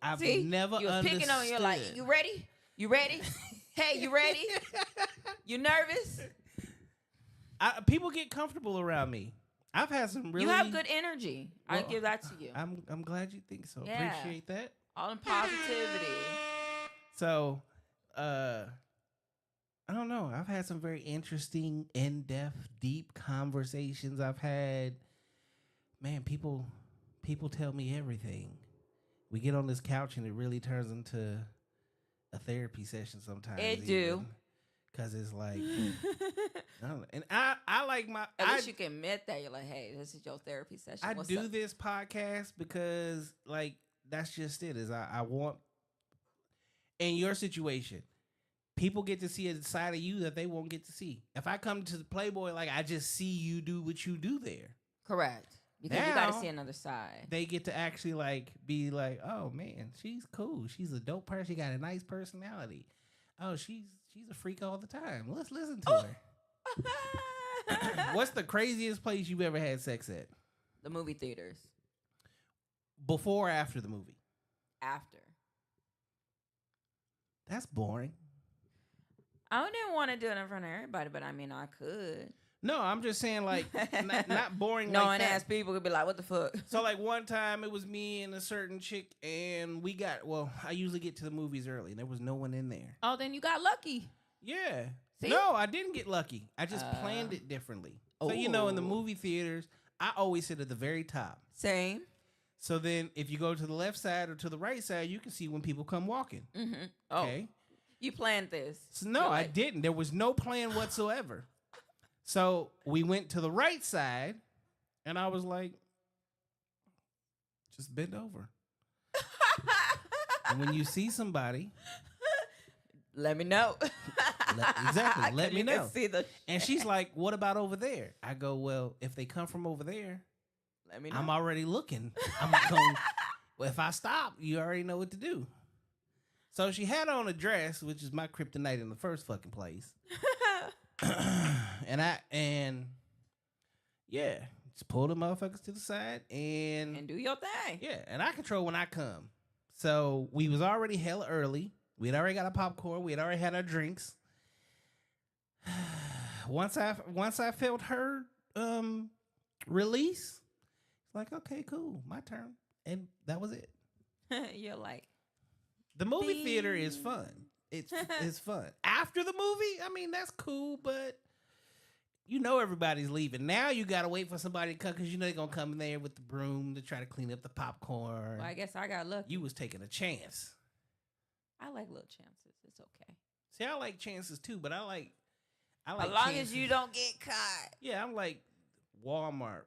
I've See, never you was understood. picking on you like, you ready? You ready? Hey, you ready? You nervous? People get comfortable around me. I've had some really. You have good energy. I Well, give that to you. I'm glad you think so. Yeah. Appreciate that. All the positivity. So, I don't know. I've had some very interesting, in-depth, deep conversations. I've had, man, people tell me everything. We get on this couch and it really turns into a therapy session sometimes. It do. Because it's like, I don't know. And I like my. At least you can admit that. You're like, hey, this is your therapy session. I What's do up? this podcast because, like, that's just it. Is I want, in your situation, people get to see a side of you that they won't get to see. If I come to the Playboy, like, I just see you do what you do there. Correct. Because you got to see another side. They get to actually, like, be like, oh, man, she's cool. She's a dope person. She got a nice personality. Oh, she's a freak all the time. Let's listen to her. What's the craziest place you've ever had sex at? The movie theaters. Before or after the movie? After. That's boring. I didn't want to do it in front of everybody, but I mean, I could. No, I'm just saying, like, not boring. Knowing like that. ass people could be like, what the fuck? So, like, one time it was me and a certain chick, and I usually get to the movies early, and there was no one in there. Oh, then you got lucky. Yeah. See? No, I didn't get lucky. I just planned it differently. So, in the movie theaters, I always sit at the very top. Same. So then if you go to the left side or to the right side, you can see when people come walking. Mm-hmm. Oh, Okay. You planned this. So, no, I didn't. There was no plan whatsoever. So we went to the right side, and I was like, just bend over. And when you see somebody, let me know. exactly, let me know. See and she's like, what about over there? I go, well, if they come from over there, let me know. I'm already looking. I'm going, well, if I stop, you already know what to do. So she had on a dress, which is my kryptonite in the first fucking place. and yeah, just pull the motherfuckers to the side and do your thing. Yeah, and I control when I come. So we was already hella early. We had already got our popcorn. We had already had our drinks. Once I felt her release, it's like, okay, cool, my turn, and that was it. You're like, the movie theater is fun. It's fun. After the movie, I mean, that's cool, but everybody's leaving. Now you got to wait for somebody to come because they're going to come in there with the broom to try to clean up the popcorn. Well, I guess I got lucky. You was taking a chance. I like little chances. It's okay. See, I like chances too, but I like as long chances. as you don't get caught. Yeah, I'm like Walmart.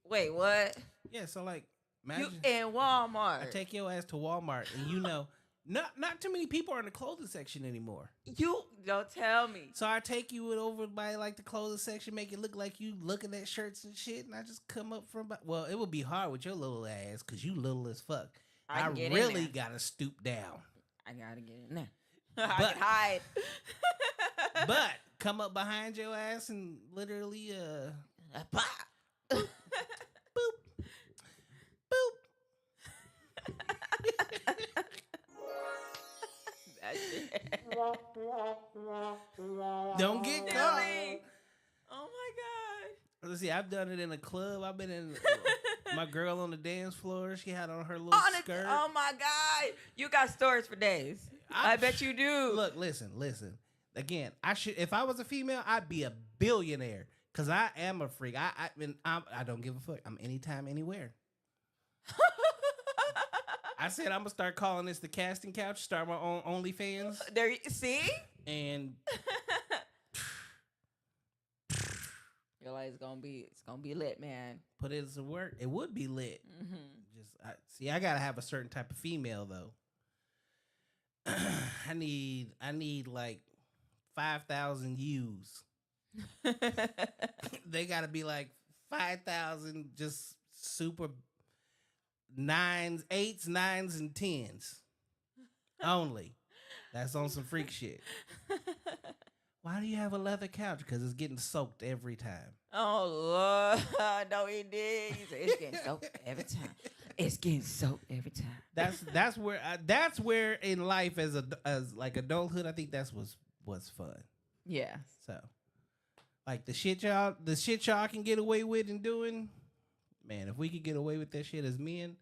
Wait, what? Yeah, so like, imagine you in Walmart. I take your ass to Walmart, and not too many people are in the clothing section anymore. You don't tell me. So I take you over by like the clothing section, make it look like you looking at shirts and shit, and I just come up from. Well, it would be hard with your little ass because you little as fuck. I really gotta stoop down. I gotta get in there. I can hide. But come up behind your ass and literally pop. Boop. Boop. Don't get caught. Oh my god. Let's see, I've done it in a club. I've been in my girl on the dance floor. She had on her little skirt. Oh my god. You got stories for days. I bet you do. Look, listen. Again, if I was a female, I'd be a billionaire. Cause I am a freak. I don't give a fuck. I'm anytime, anywhere. I said I'm gonna start calling this the casting couch. Start my own OnlyFans. There, see? And you're like, it's gonna be lit, man. Put it to work. It would be lit. Mm-hmm. I gotta have a certain type of female though. I need like 5,000 U's. They gotta be like 5,000 just super 9s, 8s, 9s, and 10s only. That's on some freak shit. Why do you have a leather couch? Because it's getting soaked every time. Oh Lord, no, he did. He said it's getting soaked every time. It's getting soaked every time. That's where in life as like adulthood, I think that's what's fun. Yeah. So Like the shit y'all can get away with and doing. Man, if we could get away with that shit as men,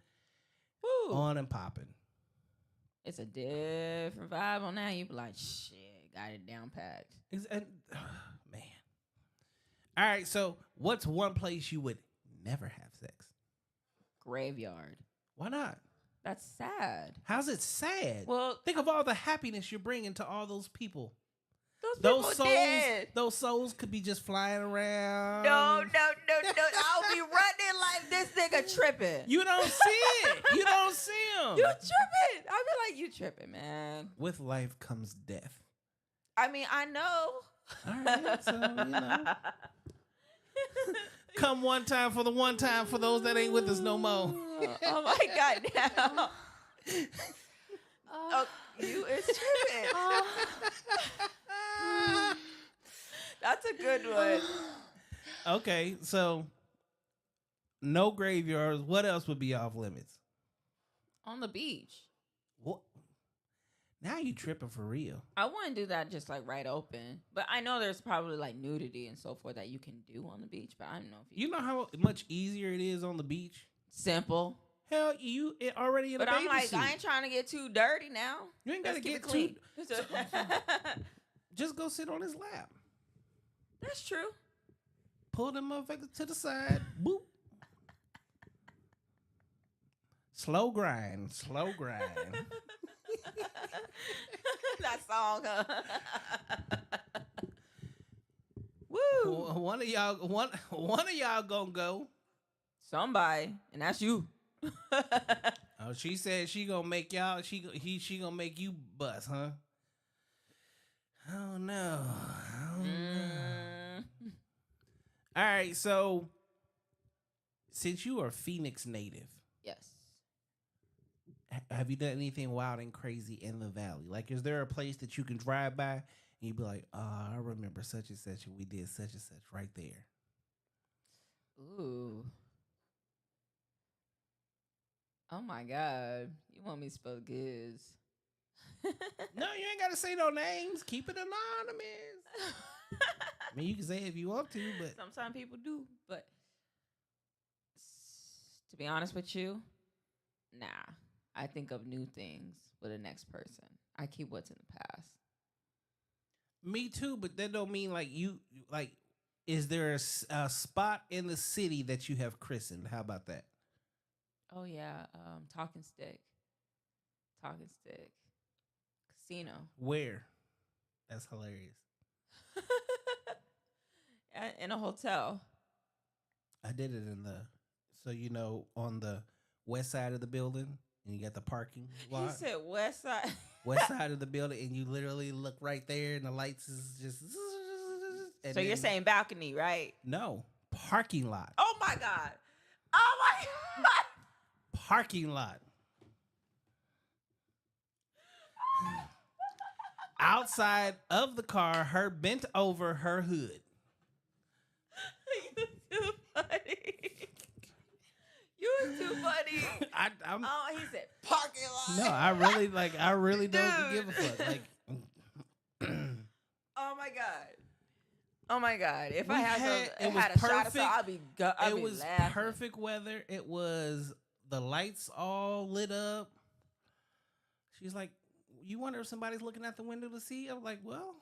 Woo. on and popping. It's a different vibe on that. You be like, shit, got it down packed. Man. All right, so what's one place you would never have sex? Graveyard. Why not? That's sad. How's it sad? Well, think of all the happiness you're bringing to all those people. those people dead. Those souls could be just flying around. No. I'll be running like this nigga tripping. You don't see it. You don't see him. You tripping. I be like, you tripping, man. With life comes death. I mean, I know. All right, so, you know. Come one time for those that ain't with us no more. Oh my God, now. Oh, you is tripping. That's a good one. Okay, so no graveyards. What else would be off limits? On the beach. What? Now you tripping for real. I wouldn't do that just like right open. But I know there's probably like nudity and so forth that you can do on the beach. But I don't know if you know how much easier it is on the beach? Simple. Hell, you already in a but bathing I'm like, suit. I ain't trying to get too dirty now. You ain't got to Let's keep get it clean. Just go sit on his lap. That's true. Pull them motherfuckers to the side. Boop. Slow grind. That song, huh? Woo! One of y'all gonna go. Somebody, and that's you. Oh, she said she gonna make y'all. She gonna make you bust, huh? Oh no. All right, so since you are Phoenix native, Yes. have you done anything wild and crazy in the valley? Like, is there a place that you can drive by and you be like, oh, I remember such and such, and we did such and such right there? Ooh. Oh my God. You want me to spell goods? No, you ain't got to say no names. Keep it anonymous. I mean, you can say it if you want to, but Sometimes people do. But to be honest with you, nah. I think of new things with the next person. I keep what's in the past. me too. But that don't mean like you like. Is there a spot in the city that you have christened? How about that? Oh yeah, Talking Stick. Casino. Where? That's hilarious. In a hotel. I did it on the west side of the building, and you got the parking lot. He said west side. West side of the building, and you literally look right there, and the lights is just. And So you're saying balcony, right? No, parking lot. Oh my God. Oh my God. Parking lot. Outside of the car, her bent over her hood. You too funny. You was too funny. I'm. Oh, he said parking lot. No, I really don't give a fuck. Like, Oh my God. Oh my God. If I had it was a shot of perfect. something, I'd It be was laughing. perfect weather. It was the lights all lit up. She's like, you wonder if somebody's looking out the window to see? I'm like, well,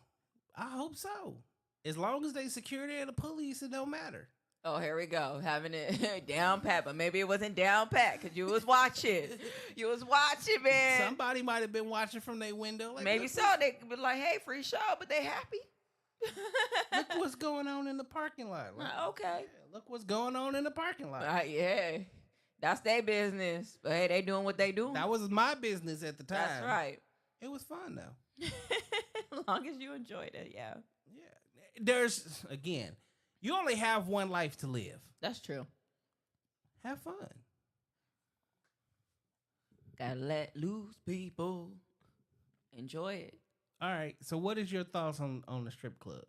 I hope so. As long as they security and the police, it don't matter. Oh, here we go. Having it down pat, but maybe it wasn't down pat because you was watching. You was watching, man. Somebody might have been watching from their window. Like, Maybe so. They could be like, hey, free show, but they happy. Look what's going on in the parking lot. Like, Okay. yeah, look what's going on in the parking lot. Yeah. That's their business. But hey, they doing what they do. That was my business at the time. That's right. It was fun, though. As long as you enjoyed it, yeah. Yeah. There's, again, you only have one life to live. That's true. Have fun. Gotta let loose, people. Enjoy it. All right. So what is your thoughts on the strip club?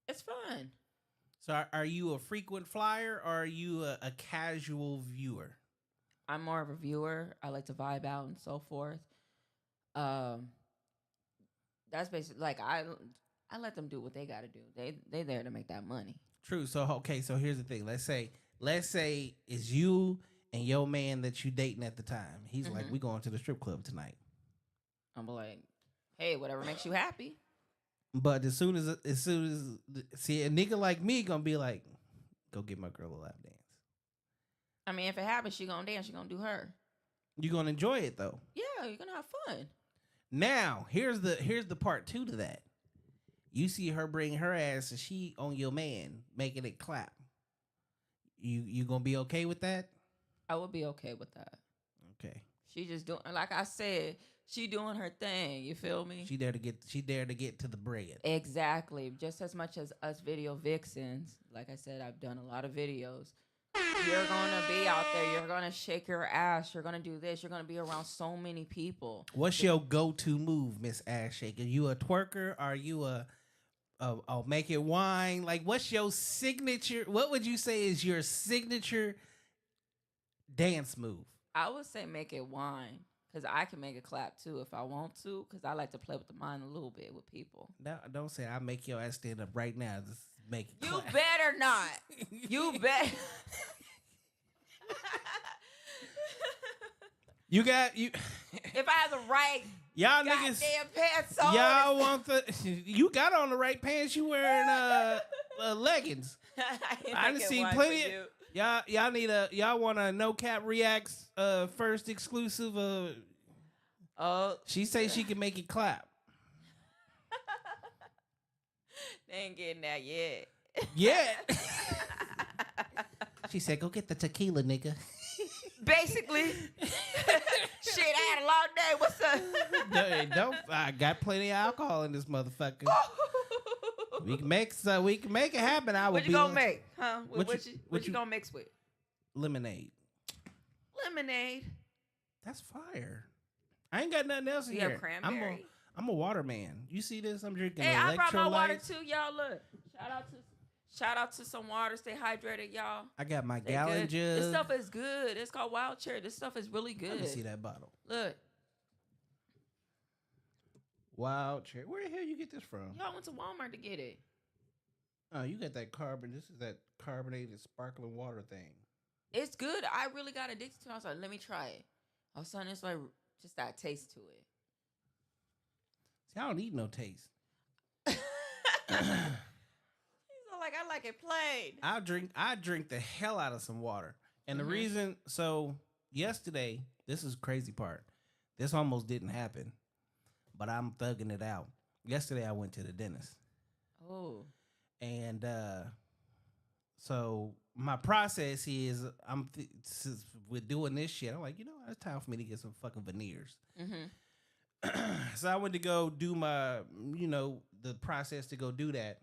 It's fun. So are you a frequent flyer or are you a casual viewer? I'm more of a viewer. I like to vibe out and so forth. That's basically like I I let them do what they got to do. They there to make that money. True. So okay. So here's the thing. Let's say it's you and your man that you dating at the time. He's like, we going to the strip club tonight. I'm like, hey, whatever makes you happy. But as soon as see a nigga like me gonna be like, go get my girl a lap dance. I mean, if it happens, she gonna dance. She gonna do her. You gonna enjoy it though. Yeah, you're gonna have fun. Now here's the part 2 to that. You see her bring her ass and she on your man making it clap. You gonna be okay with that? I would be okay with that. Okay. She just doing, like I said, she doing her thing. You feel me? She there to get to the bread. Exactly. Just as much as us video vixens. Like I said, I've done a lot of videos. You're gonna be out there. You're gonna shake your ass. You're gonna do this. You're gonna be around so many people. What's your go-to move, Miss Ass Shaker? You a twerker? Are you a make it wine? Like, what's your signature? What would you say is your signature dance move? I would say make it wine. Because I can make a clap too if I want to. Because I like to play with the mind a little bit with people. No, don't say I'll make your ass stand up right now. Just make it You clap. better not. You bet. You got you. If I have the right Y'all goddamn niggas. pants on. Y'all want the? You got on the right pants. You wearing leggings. I done seen plenty. Y'all want a No Cap Reacts first exclusive. Oh, She say she can make it clap. they ain't getting that yet. Yeah. She said, "Go get the tequila, nigga." Basically, shit, I had a long day. What's up? Don't. I got plenty of alcohol in this motherfucker. We can make it happen. What you gonna make? Huh? What you gonna mix with? Lemonade. Lemonade. That's fire. I ain't got nothing else in You here. have cranberry. I'm a water man. You see this? I'm drinking. Hey, I brought my water electrolytes. too, y'all. Look, shout out to some water. Stay hydrated, y'all. I got my Stay gallon good. jug. This stuff is good. It's called Wild Cherry. This stuff is really good. Let me see that bottle. Look, Wild Cherry. Where the hell you get this from? y'all went to Walmart to get it. Oh, you got that carbon. This is that carbonated sparkling water thing. It's good. I really got addicted to it. I was like, let me try it. All of a sudden, it's like just that taste to it. See, I don't need no taste. He's all like, I like it plain. I drink the hell out of some water. And the reason, so yesterday, this is the crazy part. This almost didn't happen, but I'm thugging it out. Yesterday, I went to the dentist. Oh. And so my process is since we're doing this shit, I'm like, it's time for me to get some fucking veneers. So I went to go do my, the process to go do that.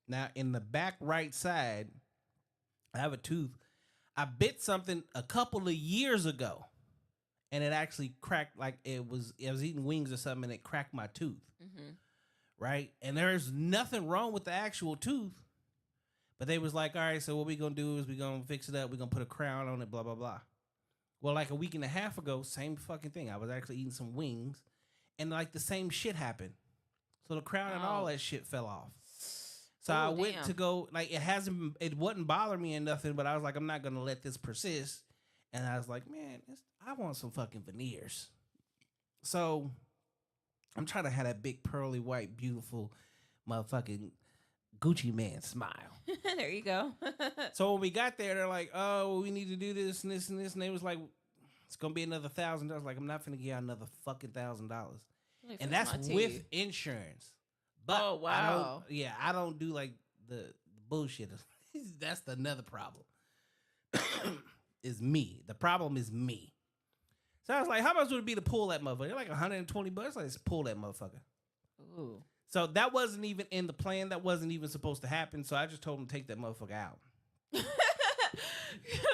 Now, in the back right side, I have a tooth. I bit something a couple of years ago, and it actually cracked, like I was eating wings or something, and it cracked my tooth. Right? And there's nothing wrong with the actual tooth. But they was like, all right, so what we going to do is we going to fix it up. We're going to put a crown on it, blah, blah, blah. Well, like a week and a half ago, same fucking thing. I was actually eating some wings, and like the same shit happened. So the crown and all that shit fell off. So I went to go, like, it wasn't bothering me or nothing, but I was like, I'm not going to let this persist. And I was like, man, I want some fucking veneers. So I'm trying to have that big, pearly, white, beautiful motherfucking Gucci man smile. There you go. So when we got there, they're like, oh, well, we need to do this and this and this. And they was like, it's going to be another $1,000. I was like, I'm not going to give out another fucking $1,000. And that's with insurance. But oh, wow. I don't do like the bullshit. That's another problem. Is me. The problem is me. So I was like, how much would it be to pull that motherfucker? They're like $120. Let's pull that motherfucker. Ooh. So that wasn't even in the plan. That wasn't even supposed to happen. So I just told him to take that motherfucker out.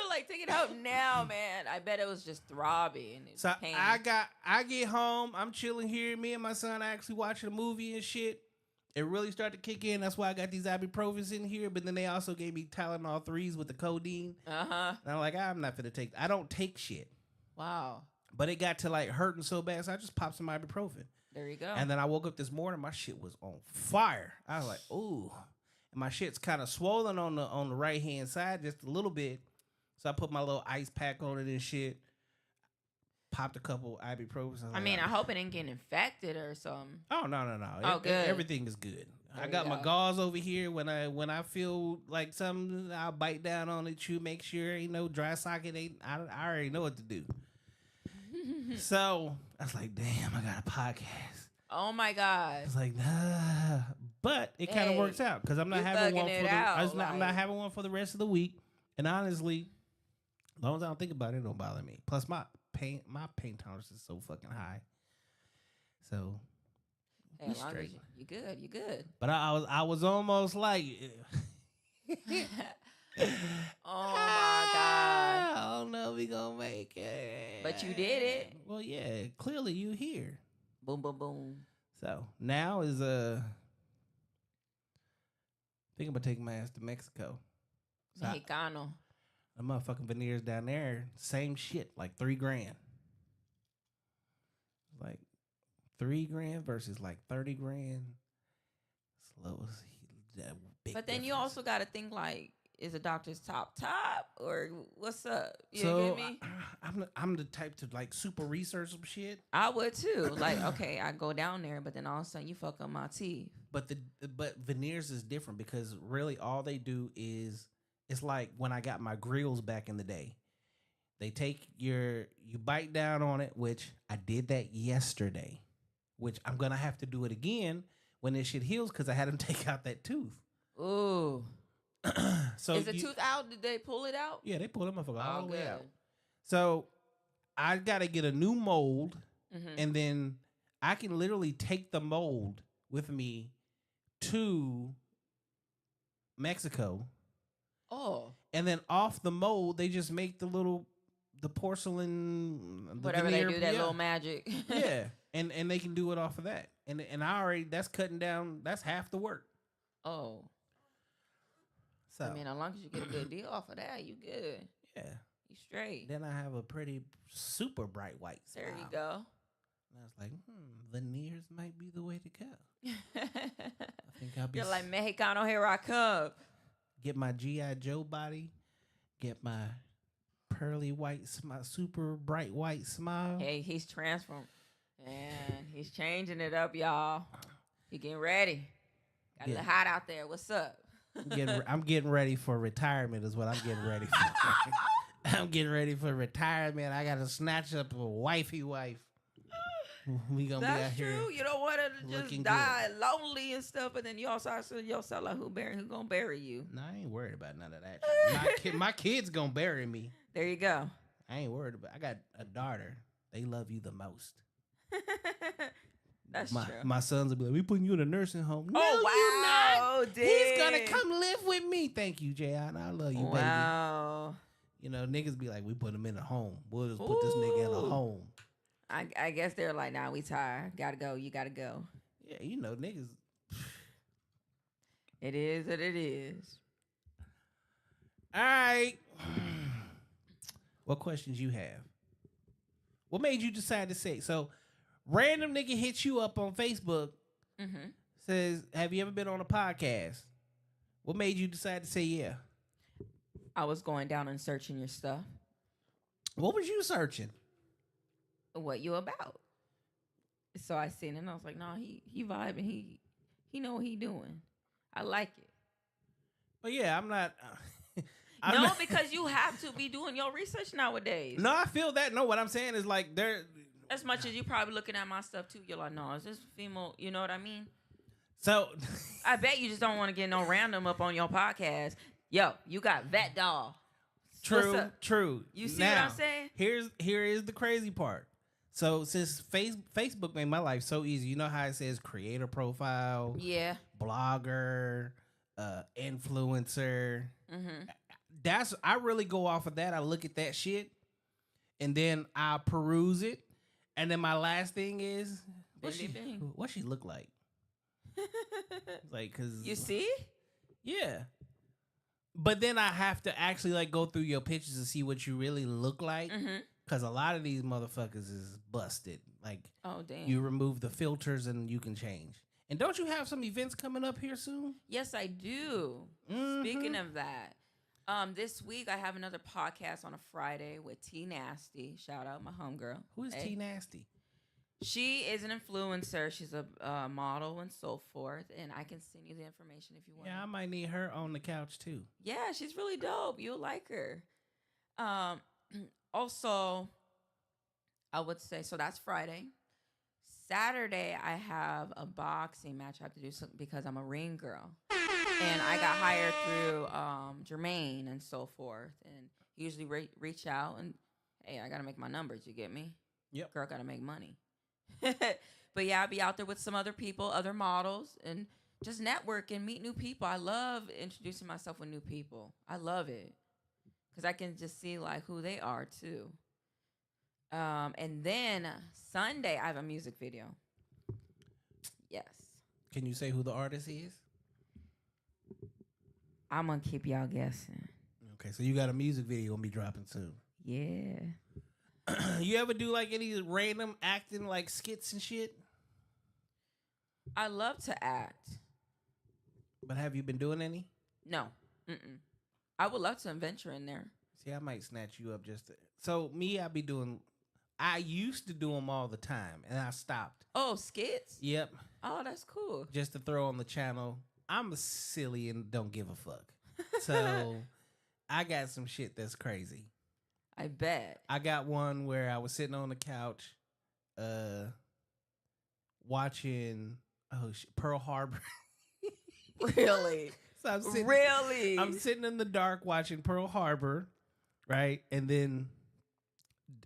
Like, take it out now, man. I bet it was just throbbing. So pain. I get home. I'm chilling here. Me and my son are actually watching a movie and shit. It really started to kick in. That's why I got these ibuprofens in here. But then they also gave me Tylenol 3s with the codeine. And I'm like, I'm not going to take. I don't take shit. Wow. But it got to like hurting so bad. So I just popped some ibuprofen. There you go. And then I woke up this morning, my shit was on fire. I was like, ooh. And my shit's kind of swollen on the right hand side just a little bit. So I put my little ice pack on it and shit. Popped a couple ibuprofen. I mean, I hope it didn't get infected or something. Oh no. Oh, good. Everything is good. There I you got my go. gauze over here. When I feel like something, I'll bite down on it. You make sure ain't no dry socket. I already know what to do. So I was like, damn, I got a podcast. Oh my God. I was like, nah. But it kind of Hey, works out because I'm not you having one thugging for it the. out, I'm not like- having one for the rest of the week. And honestly, as long as I don't think about it, it don't bother me. Plus, my pain tolerance is so fucking high. So, Hey, as long as you good, you good. but I was almost like, Oh my God. I don't know if we gonna make it. But you did it. Well, yeah, clearly you here. Boom, boom, boom. So now is I think I'm gonna take my ass to Mexico. So Mexicano. the motherfucking veneers down there, same shit, like $3,000. Like $3,000 versus like $30,000. Slow as big. But then you difference. also got to think like, is a doctor's top or what's up? You so get me? I'm the type to like super research some shit. I would too. Like, okay, I go down there, but then all of a sudden you fuck up my teeth. But veneers is different because really all they do is it's like when I got my grills back in the day. They take you bite down on it, which I did that yesterday, which I'm gonna have to do it again when this shit heals because I had them take out that tooth. Ooh. So Is the tooth out? Did they pull it out? Yeah, they pulled them motherfucker all the way good. out. So I gotta get a new mold, Mm-hmm. and then I can literally take the mold with me to Mexico. Oh. And then off the mold, they just make the porcelain, the Whatever veneer, they do, that yeah. little magic. Yeah, and they can do it off of that, and I already that's cutting down. That's half the work. Oh. So I mean, as long as you get a good deal off of that, you good. yeah, You straight. then I have a pretty super bright white. There you smile. go. And I was like, veneers might be the way to go. I think I'll be You're like, Mexicano, here I come. get my G.I. Joe body, get my pearly white, my super bright white smile. Hey, he's transformed. And he's changing it up, y'all. He getting ready. Got a little hot out there. What's up? I'm getting ready for retirement is what I'm getting ready for. I'm getting ready for retirement. I got to snatch up a wifey wife. We gonna be out That's here. true. You don't want to just looking die lonely and stuff, but then you also ask yourself like, who gonna bury you? No, I ain't worried about none of that. Shit. My kids gonna bury me. There you go. I ain't worried about. I got a daughter. They love you the most. That's my, true. My sons will be like, we putting you in a nursing home. No, wow, you not. He's gonna come live with me. Thank you, J.I. I love you, baby. Wow. You know, niggas be like, we put him in a home. We'll just put this nigga in a Ooh. home. I guess they're like, nah, we tired. Gotta go. You gotta go. Yeah, you know, niggas. It is what it is. All right. What questions you have? What made you decide to say so? Random nigga hits you up on Facebook, Mm-hmm. says, "Have you ever been on a podcast?" What made you decide to say yeah? I was going down and searching your stuff. What was you searching? What you about? So I seen it and I was like, no, he vibing. He know what he doing. I like it. But yeah, I'm not. Because you have to be doing your research nowadays. No, I feel that. No, what I'm saying is like there. As much as you probably looking at my stuff too, you're like, no, is this female? You know what I mean? So I bet you just don't want to get no random up on your podcast. Yo, you got Vett doll. What's true, up? true. You see Now, what I'm saying? Here is the crazy part. So since Facebook made my life so easy, you know how it says creator profile, Yeah. blogger, influencer. Mm-hmm. I really go off of that. I look at that shit, and then I peruse it, and then my last thing is what she look like. Like, cause You see? yeah. But then I have to actually like go through your pictures to see what you really look like. Mm-hmm. Cause a lot of these motherfuckers is busted. Like, Oh, damn. you remove the filters and you can change. And don't you have some events coming up here soon? Yes, I do. Speaking of that, this week I have another podcast on a Friday with T Nasty. Shout out my homegirl. Who is T Nasty? She is an influencer. She's a model and so forth. And I can send you the information if you want. Yeah, I might need her on the couch too. Yeah, she's really dope. You'll like her. Also, I would say, so that's Friday. Saturday, I have a boxing match I have to do because I'm a ring girl. And I got hired through Jermaine and so forth. And he usually reach out and, hey, I got to make my numbers. You get me? Yep. Girl got to make money. But yeah, I'll be out there with some other people, other models, and just network and meet new people. I love introducing myself with new people. I love it because I can just see like who they are too. And then Sunday, I have a music video. Yes. Can you say who the artist is? I'm going to keep y'all guessing. Okay, so you got a music video gonna be dropping soon. Yeah. You ever do like any random acting like skits and shit? I love to act. But have you been doing any? No. Mm-mm. I would love to venture in there. See, I might snatch you up just to... So me, I used to do them all the time, and I stopped. Oh, skits? Yep. Oh, that's cool. Just to throw on the channel. I'm silly and don't give a fuck. So I got some shit that's crazy. I bet. I got one where I was sitting on the couch watching Pearl Harbor. Really? So I'm sitting in the dark watching Pearl Harbor, right? And then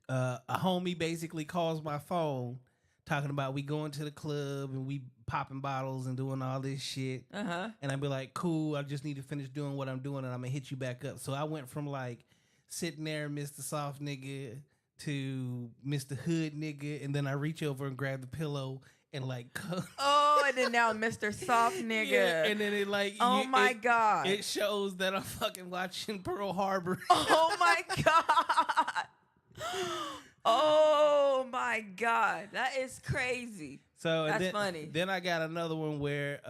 a homie basically calls my phone talking about we going to the club and we popping bottles and doing all this shit. Uh-huh. And I'd be like, cool, I just need to finish doing what I'm doing and I'm going to hit you back up. So I went from like sitting there, Mr. Soft Nigga, to Mr. Hood Nigga. And then I reach over and grab the pillow and like... Oh, and then now Mr. Soft Nigga. Yeah, and then it like... Oh my God. It shows that I'm fucking watching Pearl Harbor. Oh my God. Oh my God. That is crazy. So that's funny. Then I got another one where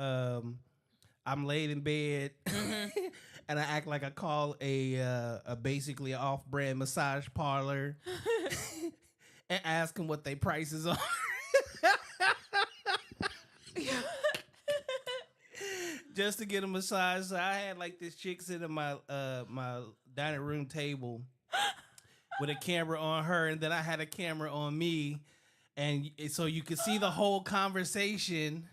I'm laid in bed and I act like I call a basically an off-brand massage parlor and ask them what their prices are. Just to get a massage. So I had like this chick sitting at my dining room table with a camera on her, and then I had a camera on me, and so you could see the whole conversation.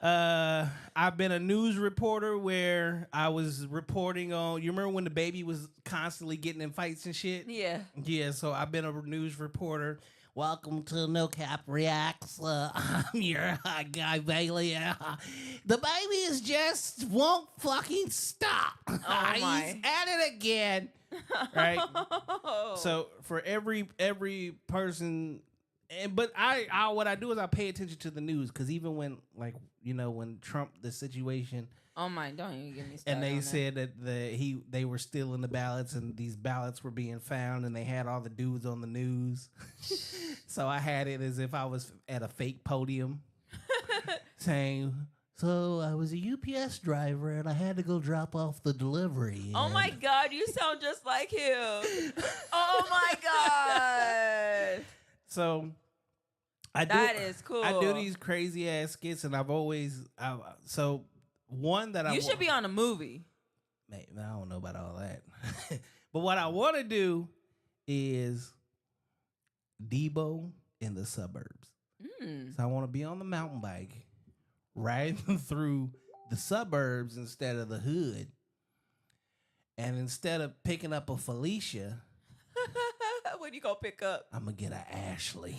I've been a news reporter where I was reporting on. You remember when the baby was constantly getting in fights and shit? Yeah. Yeah. So I've been a news reporter. Welcome to NoCappreacts. I'm your guy Bailey. The baby is just won't fucking stop. Oh my. He's at it again. Right. So for every person, but I what I do is I pay attention to the news because even when when Trump the situation. Oh my! Don't even give me started. And they on said that they were stealing the ballots and these ballots were being found and they had all the dudes on the news. So I had it as if I was at a fake podium saying, so I was a UPS driver and I had to go drop off the delivery. Oh my God, you sound just like him. Oh my God. So that is cool. I do these crazy ass skits and one that you should be on a movie. Man, I don't know about all that. But what I want to do is Debo in the suburbs. So I want to be on the mountain bike riding through the suburbs instead of the hood. And instead of picking up a Felicia, what you gonna pick up? I'm going to get an Ashley.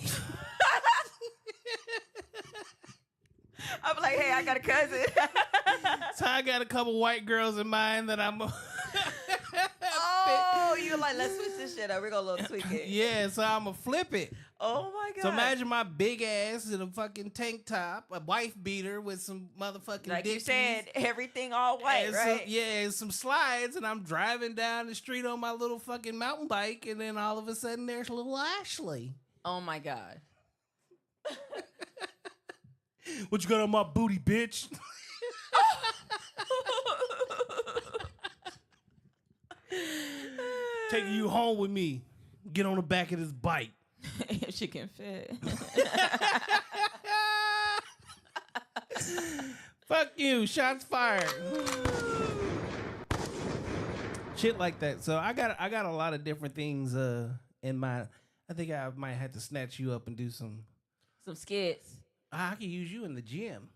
I'm like, hey, I got a cousin. So I got a couple white girls in mind that I'm... Oh, you're like, let's switch this shit up. We're going to little tweak it. Yeah, so I'm going to flip it. Oh, my my god! So imagine my big ass in a fucking tank top, a wife beater with some motherfucking like you dickies, said, everything all white, and right? and some slides, and I'm driving down the street on my little fucking mountain bike, and then all of a sudden there's little Ashley. Oh my god! What you got on my booty, bitch? Taking you home with me. Get on the back of this bike. If she can fit. Fuck you. Shots fired. Shit like that. So I got a lot of different things in my. I think I might have to snatch you up and do some skits. I can use you in the gym.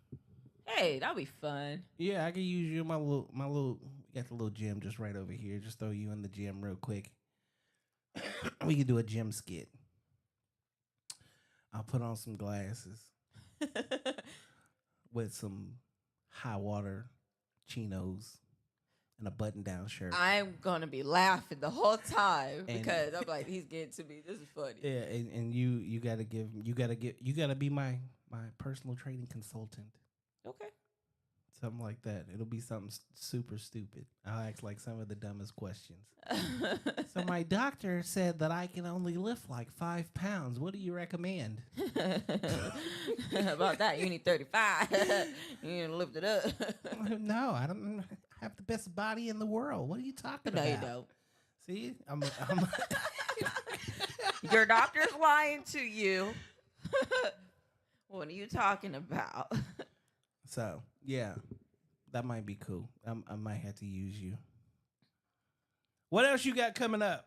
Hey, that'll be fun. Yeah, I can use you in my little. We got the little gym just right over here. Just throw you in the gym real quick. We can do a gym skit. I'll put on some glasses with some high water chinos and a button-down shirt. I'm gonna be laughing the whole time And- because I'm like, he's getting to me. This is funny. Yeah, and you gotta be my personal training consultant. Okay. Something like that. It'll be something super stupid. I'll ask like some of the dumbest questions. So my doctor said that I can only lift like 5 pounds. What do you recommend? About that, you need 35. You need to lift it up. No, I don't have the best body in the world. What are you talking No, about? you don't. See, Your doctor's lying to you. What are you talking about? So yeah, that might be cool. I might have to use you. What else you got coming up?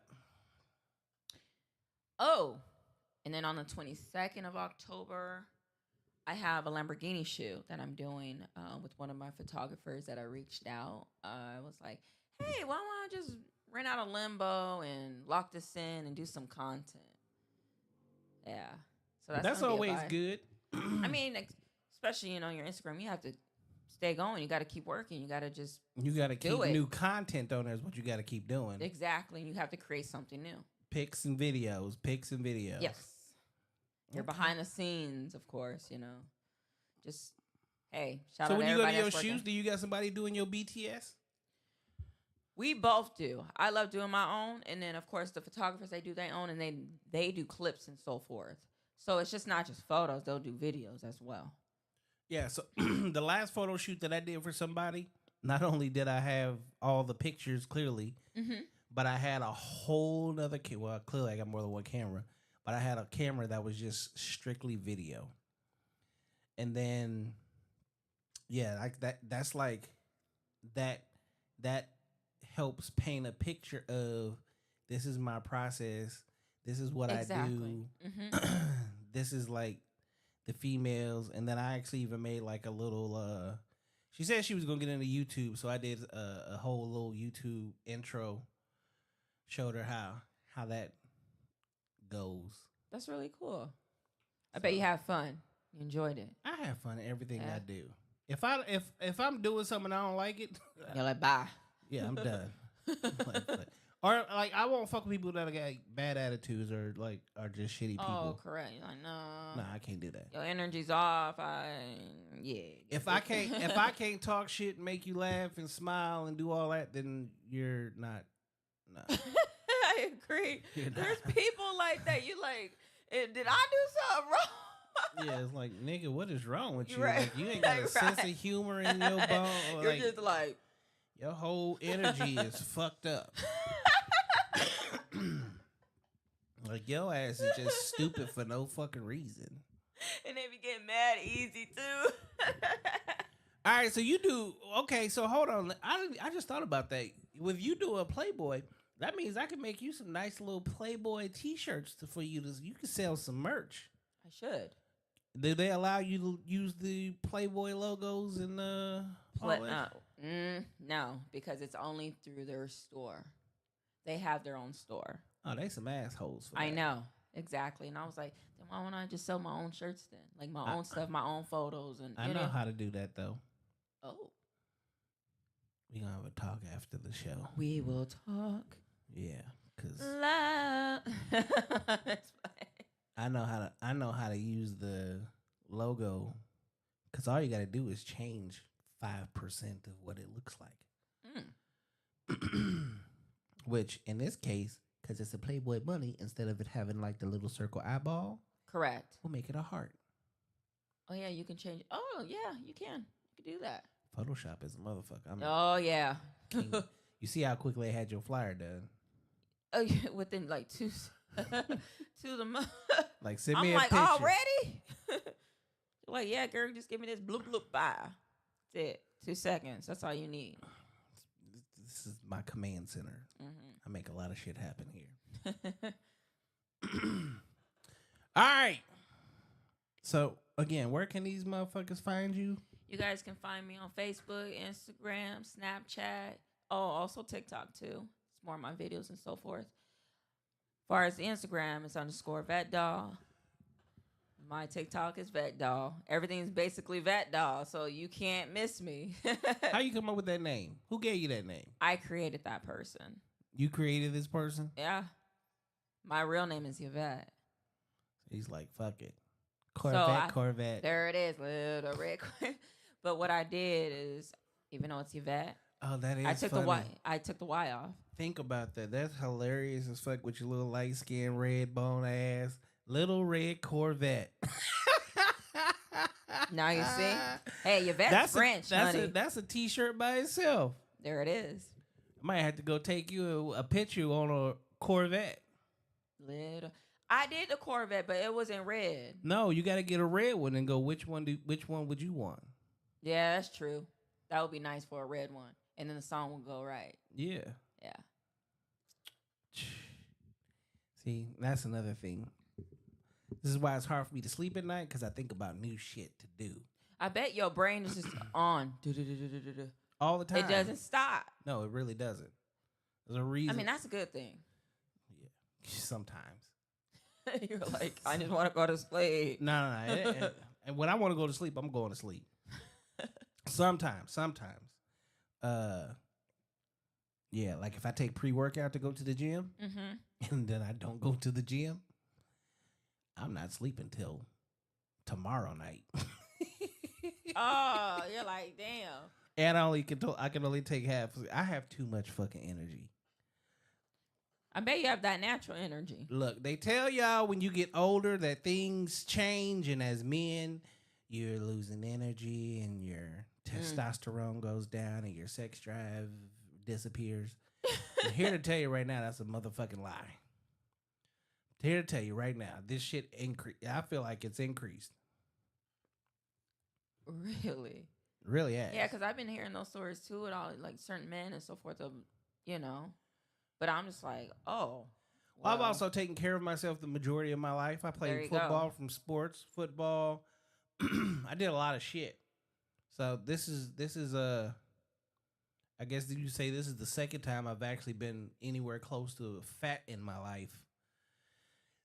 Oh, and then on the 22nd of October, I have a Lamborghini shoot that I'm doing with one of my photographers that I reached out. I was like, hey, why don't I just rent out a limbo and lock this in and do some content? Yeah. So That's gonna be a always vibe. good. I mean, especially, your Instagram, you have to stay going. You got to keep working. You got to just You got to keep do it. new content on there is what you got to keep doing. Exactly. You have to create something new. Pics and videos. Yes. You're behind the scenes, of course, Just, hey, shout So out when to you go to everybody your that's working. shoots, do you got somebody doing your BTS? We both do. I love doing my own. And then, of course, the photographers, they do their own. And they do clips and so forth. So it's just not just photos. They'll do videos as well. Yeah, so the last photo shoot that I did for somebody, not only did I have all the pictures clearly, but I had a whole nother well, clearly I got more than one camera, but I had a camera that was just strictly video. And then that's like that helps paint a picture of this is my process, this is what I do. This is like the females, and then I actually even made like a little she said she was gonna get into YouTube, so I did a whole little YouTube intro, showed her how that goes. That's really cool. I bet you have fun. You enjoyed it. I have fun in everything I do. If I'm doing something I don't like it, You're like, bye. yeah, I'm done. Or like I won't fuck with people that got bad attitudes or like are just shitty people. Oh, correct. You're like, no. Nah, I can't do that. Your energy's off. If I can't talk shit and make you laugh and smile and do all that, then you're not. No. I agree. There's people like that. You like, did I do something wrong? Yeah, it's like, nigga, what is wrong with you? Right. Like, you ain't got a sense of humor in your bone. You're Like, just like, your whole energy is fucked up. Like, your ass is just stupid for no fucking reason. and they be getting mad easy too. All right, so you do okay. So hold on, I just thought about that. With you do a Playboy, that means I can make you some nice little Playboy T-shirts for you to. You can sell some merch. I should. Do they allow you to use the Playboy logos and all that? No, because it's only through their store. They have their own store. Oh, they some assholes. For I that. know. Exactly. And I was like, then why won't I just sell my own shirts then? Like my own stuff, my own photos. And I know how to do that though. Oh. We gonna have a talk after the show. We will talk. Yeah, cause Love. That's fine. I know how to use the logo because all you got to do is change 5% of what it looks like. Which in this case, because it's a Playboy bunny, instead of it having like the little circle eyeball, Correct. we'll make it a heart. Oh yeah, you can change. Oh yeah, you can. You can do that. Photoshop is a motherfucker. Oh yeah. You see how quickly I had your flyer done? Oh yeah, within like two to the month. Like send I'm me a like picture. already. Like yeah, girl, just give me this bloop bloop bye. That's it. 2 seconds. That's all you need. This is my command center. I make a lot of shit happen here. All right. So again, where can these motherfuckers find you? You guys can find me on Facebook, Instagram, Snapchat. Oh, also TikTok too. It's more of my videos and so forth. As far as Instagram, it's _VettDoll. My TikTok is VettDoll. Everything's basically VettDoll, so you can't miss me. How you come up with that name? Who gave you that name? I created that person. You created this person? Yeah. My real name is Yvette. He's like, fuck it. Corvette. There it is, little red. But what I did is, even though it's Yvette, Oh, that is I took funny. the Y. I took the Y off. Think about that. That's hilarious as fuck with your little light skinned red bone ass. Little red Corvette. Now you see? Hey, Yvette's French, honey. That's a t-shirt by itself. There it is. I might have to go take you a picture on a Corvette. Little. I did the Corvette, but it was in red. No, you got to get a red one and go. Which one would you want? Yeah, that's true. That would be nice for a red one, and then the song would go right. Yeah. Yeah. See, that's another thing. This is why it's hard for me to sleep at night because I think about new shit to do I bet your brain is just on. all the time. It doesn't stop. No, it really doesn't. There's a reason. I mean, that's a good thing. Yeah, sometimes. You're like, I just want to go to sleep. No. And when I want to go to sleep, I'm going to sleep. Sometimes. Yeah, like if I take pre-workout to go to the gym, and then I don't go to the gym, I'm not sleeping till tomorrow night. Oh, you're like, damn. And I can only take half. I have too much fucking energy. I bet you have that natural energy. Look, they tell y'all when you get older that things change, and as men, you're losing energy, and your testosterone goes down, and your sex drive disappears. I'm here to tell you right now, that's a motherfucking lie. Here to tell you right now, this shit increased. I feel like it's increased. Really? Really has. Yeah, because I've been hearing those stories too, with all like certain men and so forth. Of but I'm just like, oh. Well, I've also taken care of myself the majority of my life. I played football from sports, football. I did a lot of shit. So this is I guess you say this is the second time I've actually been anywhere close to fat in my life.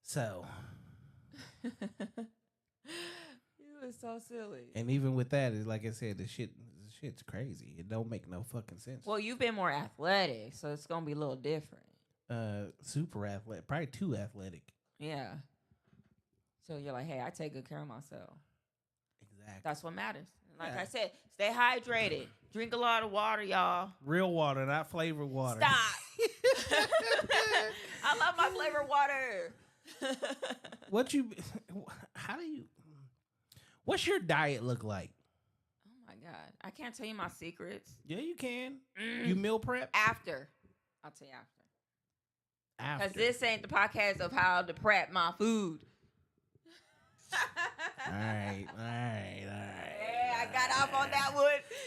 So You was so silly. and even with that, it's like I said, the shit's crazy. It don't make no fucking sense. Well, you've been more athletic, so it's gonna be a little different. Super athletic, probably too athletic. Yeah. So you're like, hey, I take good care of myself. Exactly. That's what matters. Like Yeah. I said, stay hydrated. Drink a lot of water, y'all. Real water, not flavored water. Stop. I love my flavored water. What's your diet look like? Oh my God. I can't tell you my secrets. Yeah, you can. You meal prep? After. I'll tell you after. After. Because this ain't the podcast of how to prep my food. All right. Yeah, I got off on that one.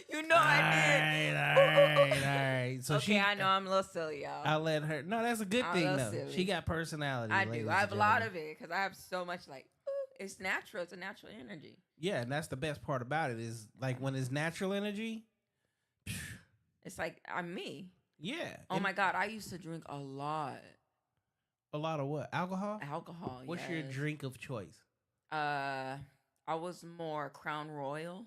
You know I did. All right. So okay, I know I'm a little silly, y'all. I'll let her. No, that's a good I'm a thing, little though. silly. She got personality. I do. I have a lot of it because I have so much like, it's natural. It's a natural energy. Yeah, and that's the best part about it is like when it's natural energy. It's like I'm me. Yeah. Oh my God, I used to drink a lot. A lot of what? Alcohol? Alcohol. What's your drink of choice? I was more Crown Royal.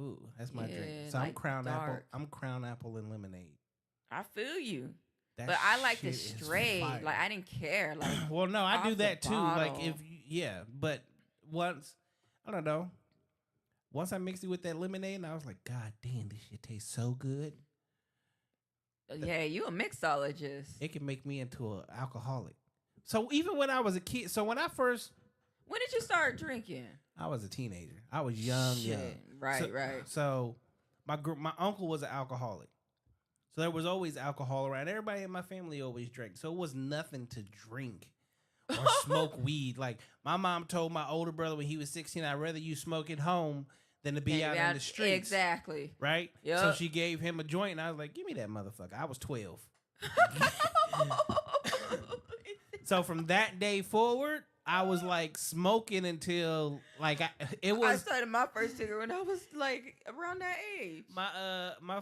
Ooh, that's my drink. Yeah, So I'm like Crown Apple. dark. I'm Crown Apple and lemonade. I feel you. That But I like the shit is straight. fire. Like I didn't care. Like Well, no, I do off the that too. Like bottle. if but once I don't know. Once I mixed it with that lemonade, and I was like, God damn, this shit tastes so good. Yeah, you a mixologist. It can make me into an alcoholic. So even when I was a kid, so when I first, When did you start drinking? I was a teenager. I was young. Right, So, right. So my uncle was an alcoholic. So there was always alcohol around. Everybody in my family always drank. So it was nothing to drink or smoke weed. Like my mom told my older brother when he was 16, I'd rather you smoke at home than to be out in the streets. Exactly. Right? Yep. So she gave him a joint, and I was like, give me that motherfucker. I was 12. So from that day forward, I was like smoking until like I started my first cigarette when I was like around that age. My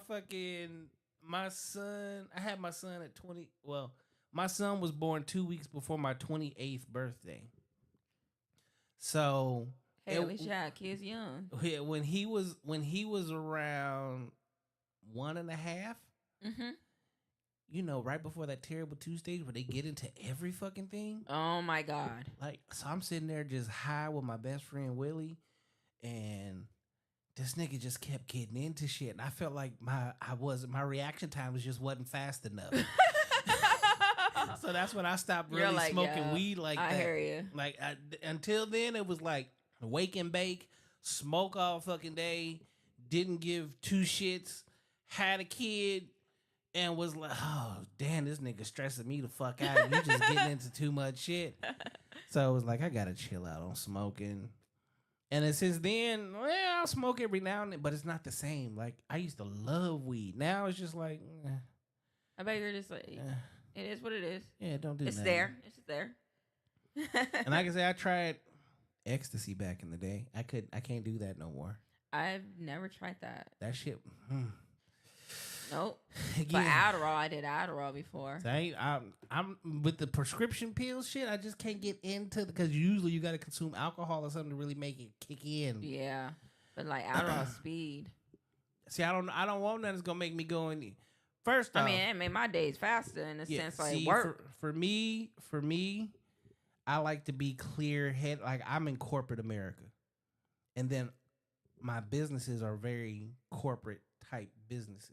son, I had my son at 20. Well, my son was born 2 weeks before my 28th birthday. So Hey, at least you had kids young. when he was around 1.5, Mm-hmm. you know, right before that terrible 2 stage where they get into every fucking thing. Oh my God. Like, so I'm sitting there just high with my best friend Willie, and this nigga just kept getting into shit, and I felt like my reaction time wasn't fast enough. So that's when I stopped really like, smoking weed like that. I hear you. Like until then, it was like wake and bake, smoke all fucking day, didn't give two shits, had a kid, and was like, oh damn, this nigga stressing me the fuck out. You just getting into too much shit. So it was like I gotta chill out on smoking. And then since then, well, I'll smoke every now and then, but it's not the same. Like I used to love weed. Now it's just like, I bet you're just like, it is what it is. yeah, don't do that. It's there. It's just there. And like I say, I tried ecstasy back in the day. I can't do that no more. I've never tried that. That shit. Nope. Again. But Adderall, I did Adderall before. So I'm with the prescription pill shit. I just can't get into because usually you got to consume alcohol or something to really make it kick in. Yeah, but like Adderall speed. See, I don't want that. It's gonna make me go in. First off, I mean, it made my days faster in a sense. Like see, work for me, I like to be clear head. Like I'm in corporate America, and then my businesses are very corporate type businesses.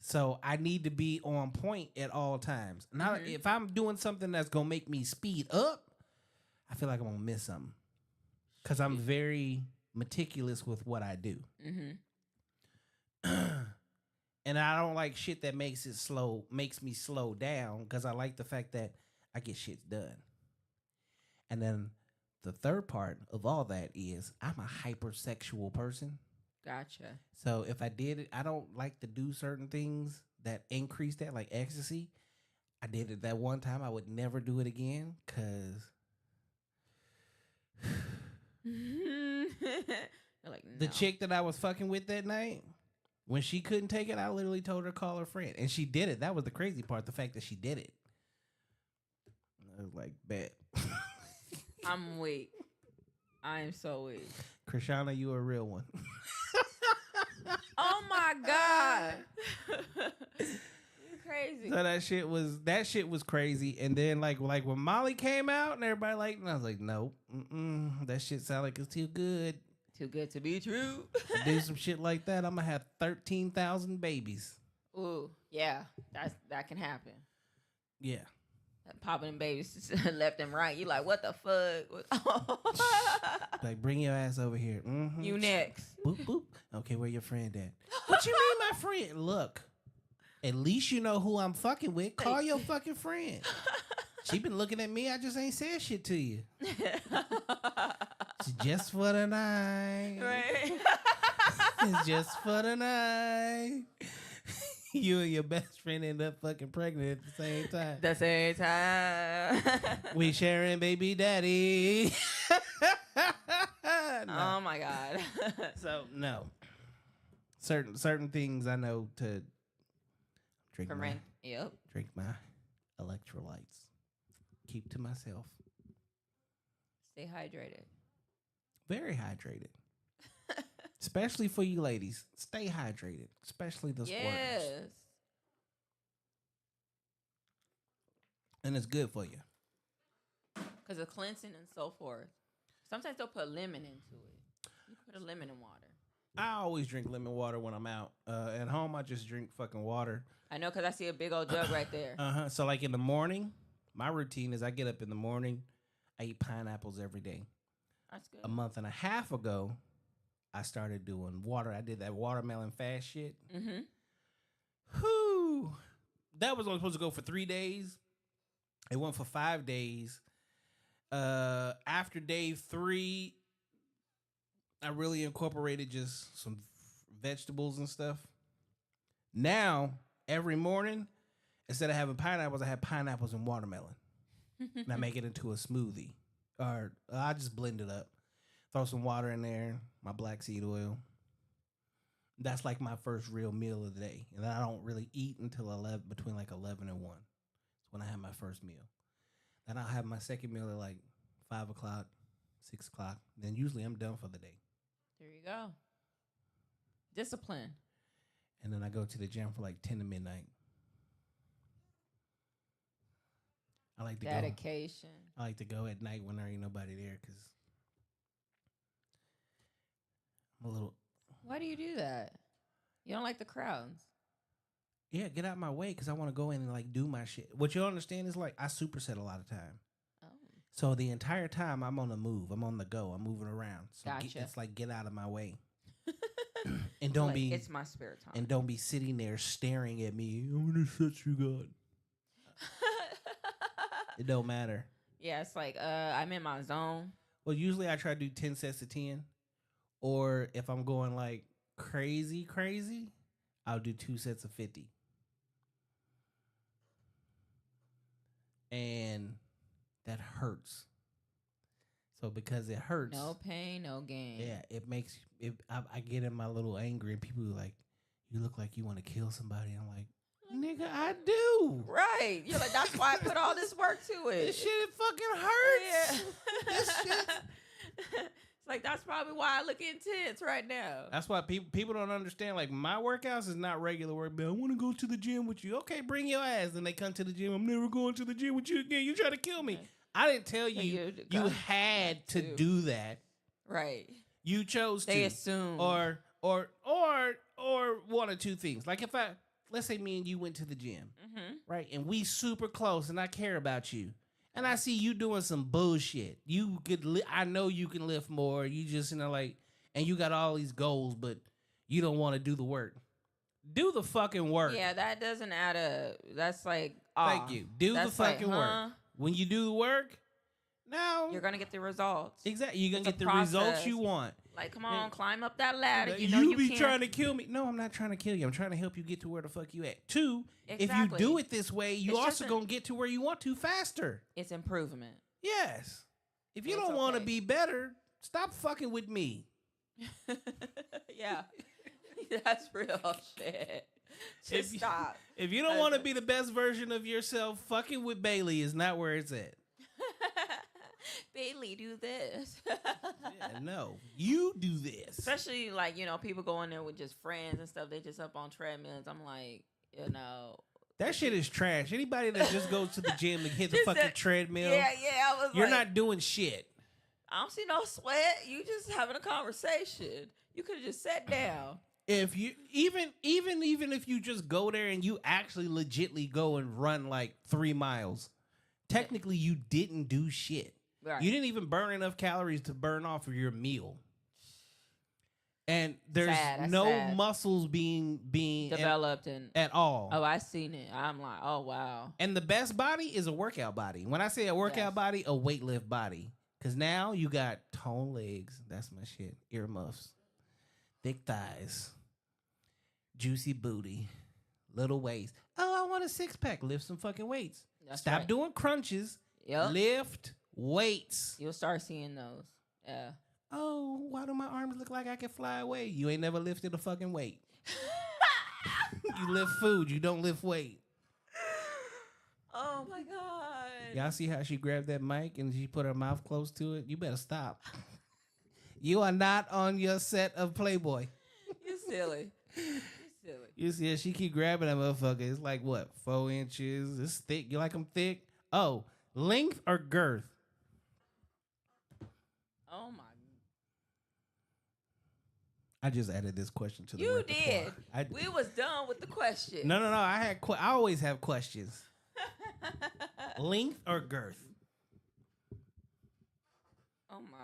So I need to be on point at all times. Now, if I'm doing something that's gonna make me speed up, I feel like I'm gonna miss something because I'm very meticulous with what I do, and I don't like shit that makes me slow down because I like the fact that I get shit done. And then the third part of all that is I'm a hypersexual person. Gotcha. So if I did it, I don't like to do certain things that increase that, like ecstasy. I did it that one time. I would never do it again because like, the no. chick that I was fucking with that night, when she couldn't take it, I literally told her to call her friend. And she did it. That was the crazy part, the fact that she did it. I was like, bet. I'm weak. I am so weak. Krishana, you a real one. Oh my God. You crazy. So that shit was crazy. And then like when Molly came out and everybody like, and I was like, nope, that shit sound like it's too good. Too good to be true. To do some shit like that, I'm gonna have 13,000 babies. Ooh, yeah, that can happen. Yeah. Popping them babies left and right. You like, what the fuck? Like, bring your ass over here. Mm-hmm. You next. Boop, boop. Okay, where your friend at? What you mean, my friend? Look, at least you know who I'm fucking with. Call your fucking friend. She been looking at me. I just ain't said shit to you. It's just for the night. Right. It's just for the night. You and your best friend end up fucking pregnant at the same time. The same time. We sharing baby daddy. No. Oh my God. So no. Certain things I know to drink Yep. drink my electrolytes. Keep to myself. Stay hydrated. Very hydrated. Especially for you ladies. Stay hydrated. Especially the squirters. Yes. and it's good for you. Because of cleansing and so forth. Sometimes they'll put lemon into it. You put a lemon in water. I always drink lemon water when I'm out. At home, I just drink fucking water. I know because I see a big old jug right there. So like in the morning, my routine is I get up in the morning, I eat pineapples every day. That's good. A month and a half ago, I started doing water. I did that watermelon fast shit. Mm-hmm. Whew. That was only supposed to go for 3 days. It went for 5 days. After day 3, I really incorporated just some vegetables and stuff. Now, every morning, instead of having pineapples, I have pineapples and watermelon. And I make it into a smoothie. Or I just blend it up. Throw some water in there, my black seed oil. That's like my first real meal of the day. And I don't really eat until 11, between like 11 and 1. That's when I have my first meal. Then I'll have my second meal at like 5 o'clock, 6 o'clock. Then usually I'm done for the day. There you go. Discipline. And then I go to the gym for like 10 to midnight. I like to Dedication. I like to go at night when there ain't nobody there because I'm a little. Why do you do that? You don't like the crowds? Yeah, get out my way because I want to go in and like do my shit. What you understand is like I superset a lot of time. Oh. So the entire time I'm on the move. I'm on the go. I'm moving around. So Gotcha. It's like get out of my way. And don't like, be. It's my spare time. And don't be sitting there staring at me. I'm gonna set you God. It don't matter. Yeah, it's like I'm in my zone. Well, usually I try to do 10 sets of 10. Or if I'm going like crazy, I'll do 2 sets of 50. And that hurts. So because it hurts. No pain, no gain. Yeah, it makes it. I get in my little angry and people are like, you look like you want to kill somebody. I'm like, nigga, I do. Right. You're like, that's why I put all this work to it. This shit fucking hurts. Yeah. This shit. It's like, that's probably why I look intense right now. That's why people don't understand. Like, my workouts is not regular work. But I want to go to the gym with you. Okay, bring your ass. Then they come to the gym. I'm never going to the gym with you again. You try to kill me. I didn't tell you you had to do that. Right. You chose to. They assume. Or one or two things. Like if let's say me and you went to the gym, right? And we super close and I care about you. And I see you doing some bullshit. You could, I know you can lift more. You just, like, and you got all these goals, but you don't want to do the work. Do the fucking work. Yeah, that doesn't add up. That's like, thank you. Do the fucking work. When you do the work, now you're gonna get the results. Exactly, you're gonna get the results you want. Like, come on, climb up that ladder. You be trying to kill me. No, I'm not trying to kill you. I'm trying to help you get to where the fuck you at. 2, if you do it this way, you also gonna get to where you want to faster. It's improvement. Yes. If you don't want to be better, stop fucking with me. Yeah. That's real shit. Just stop. If you don't want to be the best version of yourself, fucking with Bailey is not where it's at. Bailey, do this. Yeah, no, you do this. Especially like, people go in there with just friends and stuff. They just up on treadmills. I'm like, that shit is trash. Anybody that just goes to the gym and hit the fucking treadmill. Yeah. You're not doing shit. I don't see no sweat. You just having a conversation. You could have just sat down. If you even if you just go there and you actually legitly go and run like 3 miles, technically you didn't do shit. Right. You didn't even burn enough calories to burn off of your meal. And there's no muscles being developed at all. Oh, I seen it. I'm like, oh wow. And the best body is a workout body. When I say a workout body, a weightlift body. Because now you got toned legs. That's my shit. Earmuffs. Thick thighs. Juicy booty. Little waist. Oh, I want a 6-pack. Lift some fucking weights. Stop doing crunches. Yep. Lift weights. You'll start seeing those. Yeah. Oh, why do my arms look like I can fly away? You ain't never lifted a fucking weight. You lift food. You don't lift weight. Oh, my God. Y'all see how she grabbed that mic and she put her mouth close to it? You better stop. You are not on your set of Playboy. You silly. You see, she keep grabbing that motherfucker. It's like, what, 4 inches? It's thick. You like them thick? Oh, length or girth? Oh my. I just added this question to the You repertoire. did. We was done with the question. No. I always have questions. Length or girth? Oh my.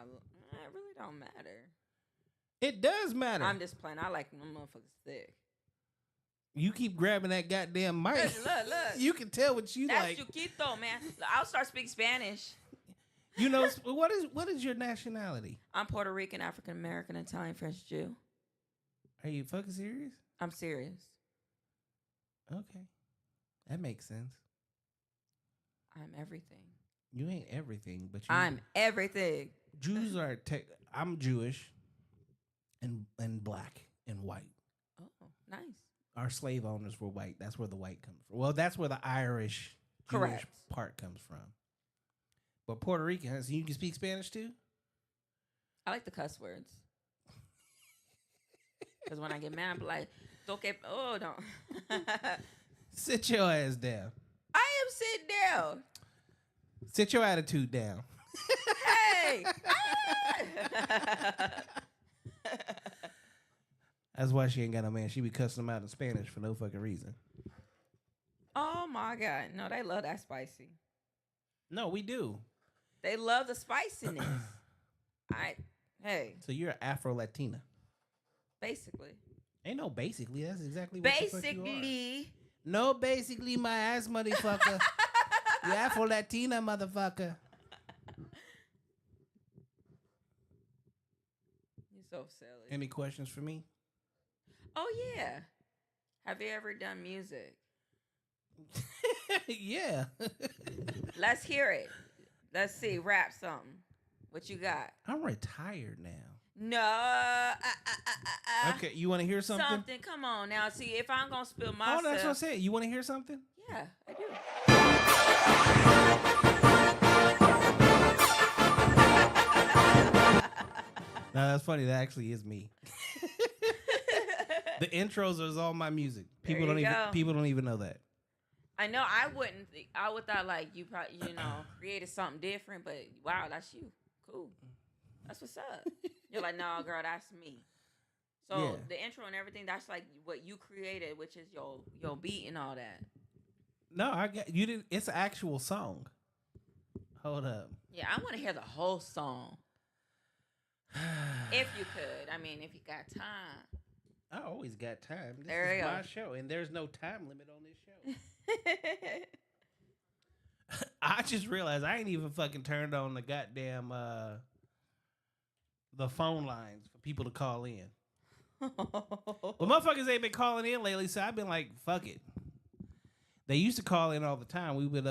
It really don't matter. It does matter. I'm just playing. I like them motherfuckers thick. You keep grabbing that goddamn mic. Look. You can tell what you That's like. Chuquito, man. I'll start speaking Spanish. You know what is your nationality? I'm Puerto Rican, African American, Italian, French, Jew. Are you fucking serious? I'm serious. Okay. That makes sense. I'm everything. You ain't everything, but I'm everything. Jews are I'm Jewish and black and white. Oh, nice. Our slave owners were white. That's where the white comes from. Well, that's where the Irish Jewish part comes from. But Puerto Rican, so you can speak Spanish too? I like the cuss words. Because when I get mad, I'm like, don't. Sit your ass down. I am sitting down. Sit your attitude down. Hey! That's why she ain't got no man. She be cussing them out in Spanish for no fucking reason. Oh my God. No, they love that spicy. No, we do. They love the spiciness. Hey. So you're Afro-Latina. Basically. Ain't no basically. That's exactly what the fuck you are. Basically. No, basically my ass motherfucker. You Afro-Latina motherfucker. You're so silly. Any questions for me? Oh, yeah. Have you ever done music? Yeah. Let's hear it. Let's see. Rap something. What you got? I'm retired now. No. Okay, you want to hear something? Something. Come on now. See, if I'm going to spill myself. Oh, that's what I said. You want to hear something? Yeah, I do. No, that's funny. That actually is me. The intros is all my music. People don't even know that. I know. I wouldn't. I would thought like you probably created something different, but wow, that's you. Cool. That's what's up. You're like, no, girl, that's me. So Yeah. the intro and everything, that's like what you created, which is your beat and all that. No, I got you. Didn't. It's an actual song. Hold up. Yeah, I want to hear the whole song. If you could, I mean, if you got time. I always got time. This There is you my go. show, and there's no time limit on this show. I just realized I ain't even fucking turned on the goddamn the phone lines for people to call in. Well, motherfuckers ain't been calling in lately, so I've been like, fuck it. They used to call in all the time. We would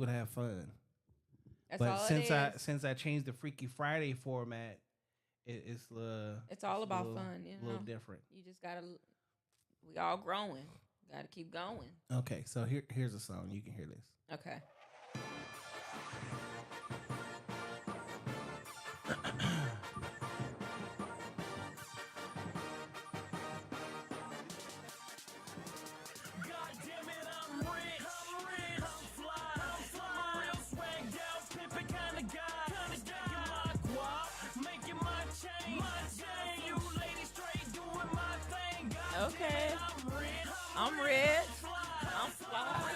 have fun. That's all it is. Since I changed the Freaky Friday format, it's all about fun. A little different. You just gotta. We all growing. Gotta keep going. Okay, so here's a song. You can hear this. Okay. Okay. I'm red. I'm fly.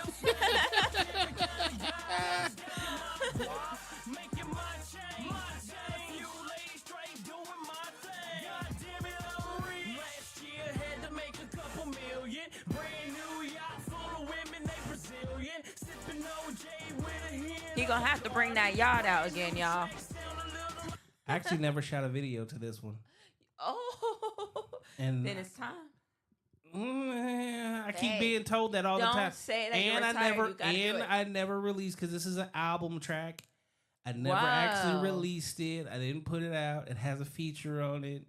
He gonna have to bring that yacht out again, y'all. I actually never shot a video to this one. Oh, And then it's time. I keep being told that all the time. Don't say that and you're retired. I never released because this is an album track. I never actually released it. I didn't put it out. It has a feature on it.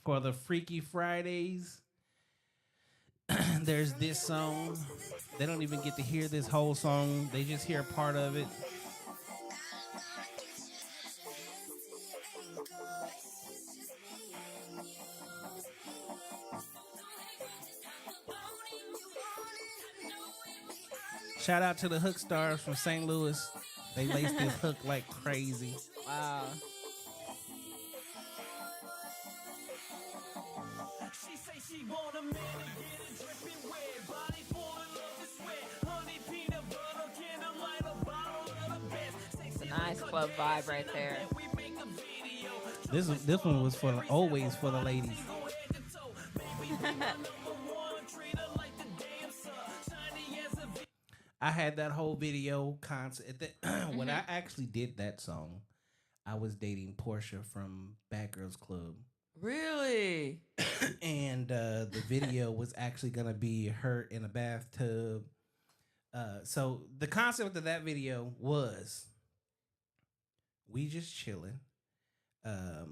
For the Freaky Fridays, there's this song. They don't even get to hear this whole song. They just hear part of it. Shout out to the hook stars from St. Louis. They laced this hook like crazy. Wow. She say she want a man to get it dripping wet, body full of love and sweat, honey peanut butter, candlelight, a bottle of the best. It's a nice club vibe right there. This one was for always for the ladies. I had that whole video concept. When I actually did that song, I was dating Portia from Bad Girls Club. Really? And the video was actually going to be her in a bathtub. So the concept of that video was we just chilling. I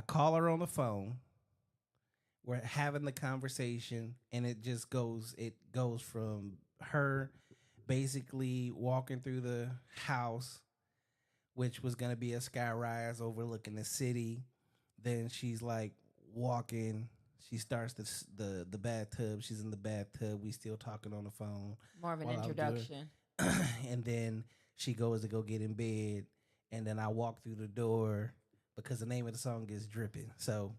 call her on the phone. We're having the conversation, and it goes from her basically walking through the house, which was going to be a skyrise overlooking the city. Then she's like walking. She starts the bathtub. She's in the bathtub. We still talking on the phone. More of an introduction. And then she goes to go get in bed. And then I walk through the door because the name of the song is Dripping. So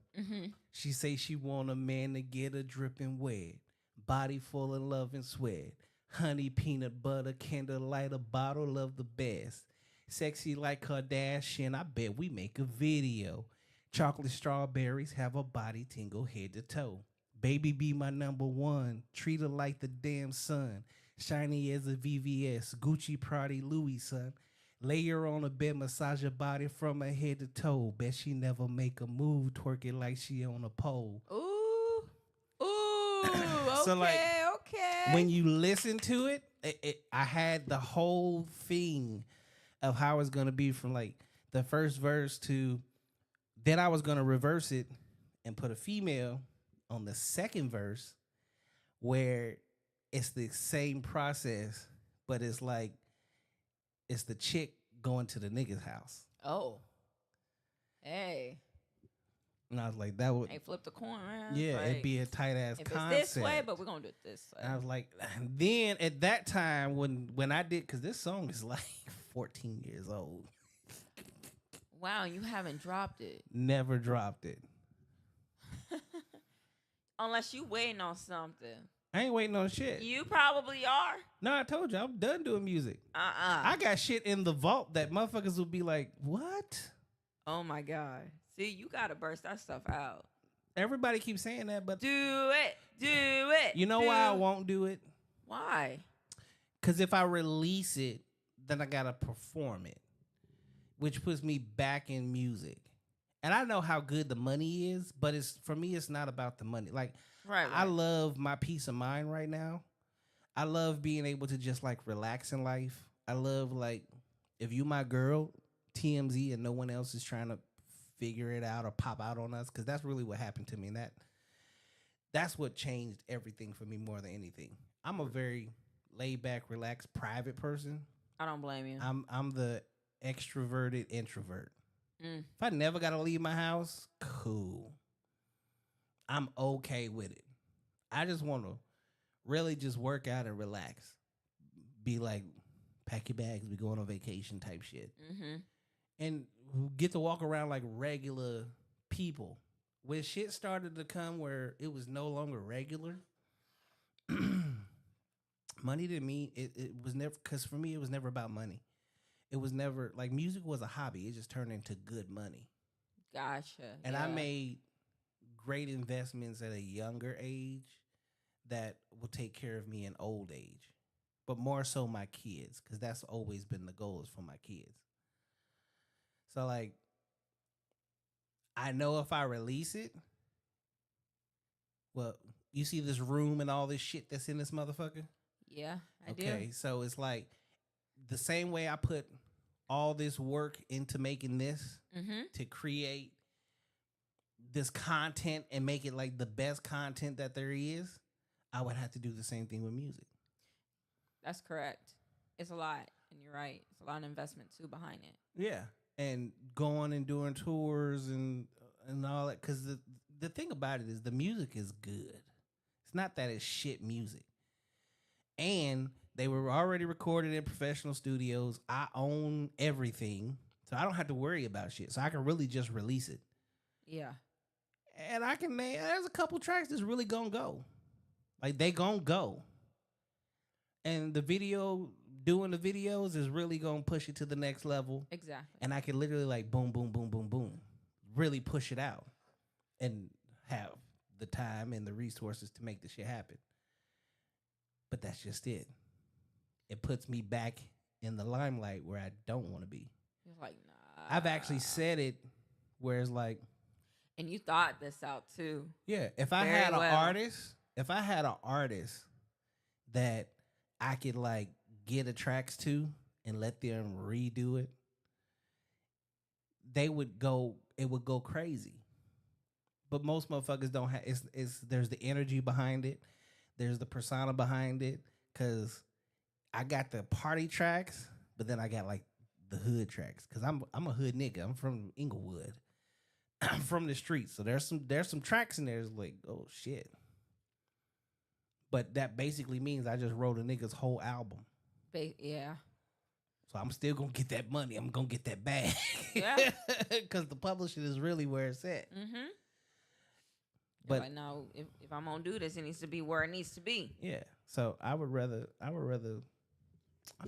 she say she want a man to get her dripping wet. Body full of love and sweat. Honey, peanut butter, candlelight, a bottle of the best. Sexy like Kardashian, I bet we make a video. Chocolate strawberries have a body tingle head to toe. Baby be my number one, treat her like the damn sun. Shiny as a VVS, Gucci, Prada, Louis, son. Lay her on a bed, massage her body from her head to toe. Bet she never make a move, twerk it like she on a pole. Ooh, okay, So, like, okay. When you listen to it, I had the whole thing of how it's going to be from like the first verse to then I was going to reverse it and put a female on the second verse where it's the same process, but it's like it's the chick going to the nigga's house. Oh. Hey. And I was like, that would... Hey, flip the coin around. Yeah, like, it'd be a tight-ass concept. It's this way, but we're going to do it this way. And I was like... Then, at that time, when I did... Because this song is like 14 years old. Wow, you haven't dropped it. Never dropped it. Unless you waiting on something. I ain't waiting on shit. You probably are. No, I told you, I'm done doing music. I got shit in the vault that motherfuckers will be like, what? Oh, my God. See, you got to burst that stuff out. Everybody keeps saying that, but... Do it. You know why I won't do it? Why? Because if I release it, then I got to perform it, which puts me back in music. And I know how good the money is, but for me, it's not about the money. Like, right. I love my peace of mind right now. I love being able to just, like, relax in life. I love, like, if you my girl, TMZ, and no one else is trying to figure it out or pop out on us, because that's really what happened to me. And that's what changed everything for me more than anything. I'm a very laid-back, relaxed, private person. I don't blame you. I'm the extroverted introvert. If I never got to leave my house, cool. I'm okay with it. I just want to really just work out and relax. Be like, pack your bags, we going on vacation type shit. And get to walk around like regular people. When shit started to come where it was no longer regular, money to me, it was never, because for me, it was never about money. It was never, like, music was a hobby. It just turned into good money. Gotcha. And I made great investments at a younger age that will take care of me in old age. But more so my kids, because that's always been the goal, is for my kids. So, like, I know if I release it, well, you see this room and all this shit that's in this motherfucker? Yeah, I do. Okay, so it's like the same way I put all this work into making this to create this content and make it like the best content that there is, I would have to do the same thing with music. That's correct. It's a lot, and you're right. It's a lot of investment too behind it. Yeah, and going and doing tours and all that, because the thing about it is the music is good. It's not that it's shit music. And they were already recorded in professional studios. I own everything. So I don't have to worry about shit. So I can really just release it. Yeah. And I can make, there's a couple tracks that's really gonna go. Like they gonna go. And the video, doing the videos is really gonna push it to the next level. Exactly. And I can literally like boom, boom, boom, boom, boom. Really push it out. And have the time and the resources to make the shit happen. But that's just it. It puts me back in the limelight where I don't want to be. You're like, nah. I've actually said it where it's like, and you thought this out too. yeah, if I Very had an well. artist that I could like get the tracks to and let them redo it, it would go crazy. But most motherfuckers don't have, there's the energy behind it. There's the persona behind it. Cause I got the party tracks, but then I got like the hood tracks. Cause I'm a hood nigga. I'm from Inglewood. I'm from the streets. So there's some tracks in there that's like, oh shit. But that basically means I just wrote a nigga's whole album. Yeah. So I'm still gonna get that money. I'm gonna get that bag. Yeah. Cause the publishing is really where it's at. Mm-hmm. But like, no, if I'm gonna do this, it needs to be where it needs to be. Yeah. So I would rather. I'm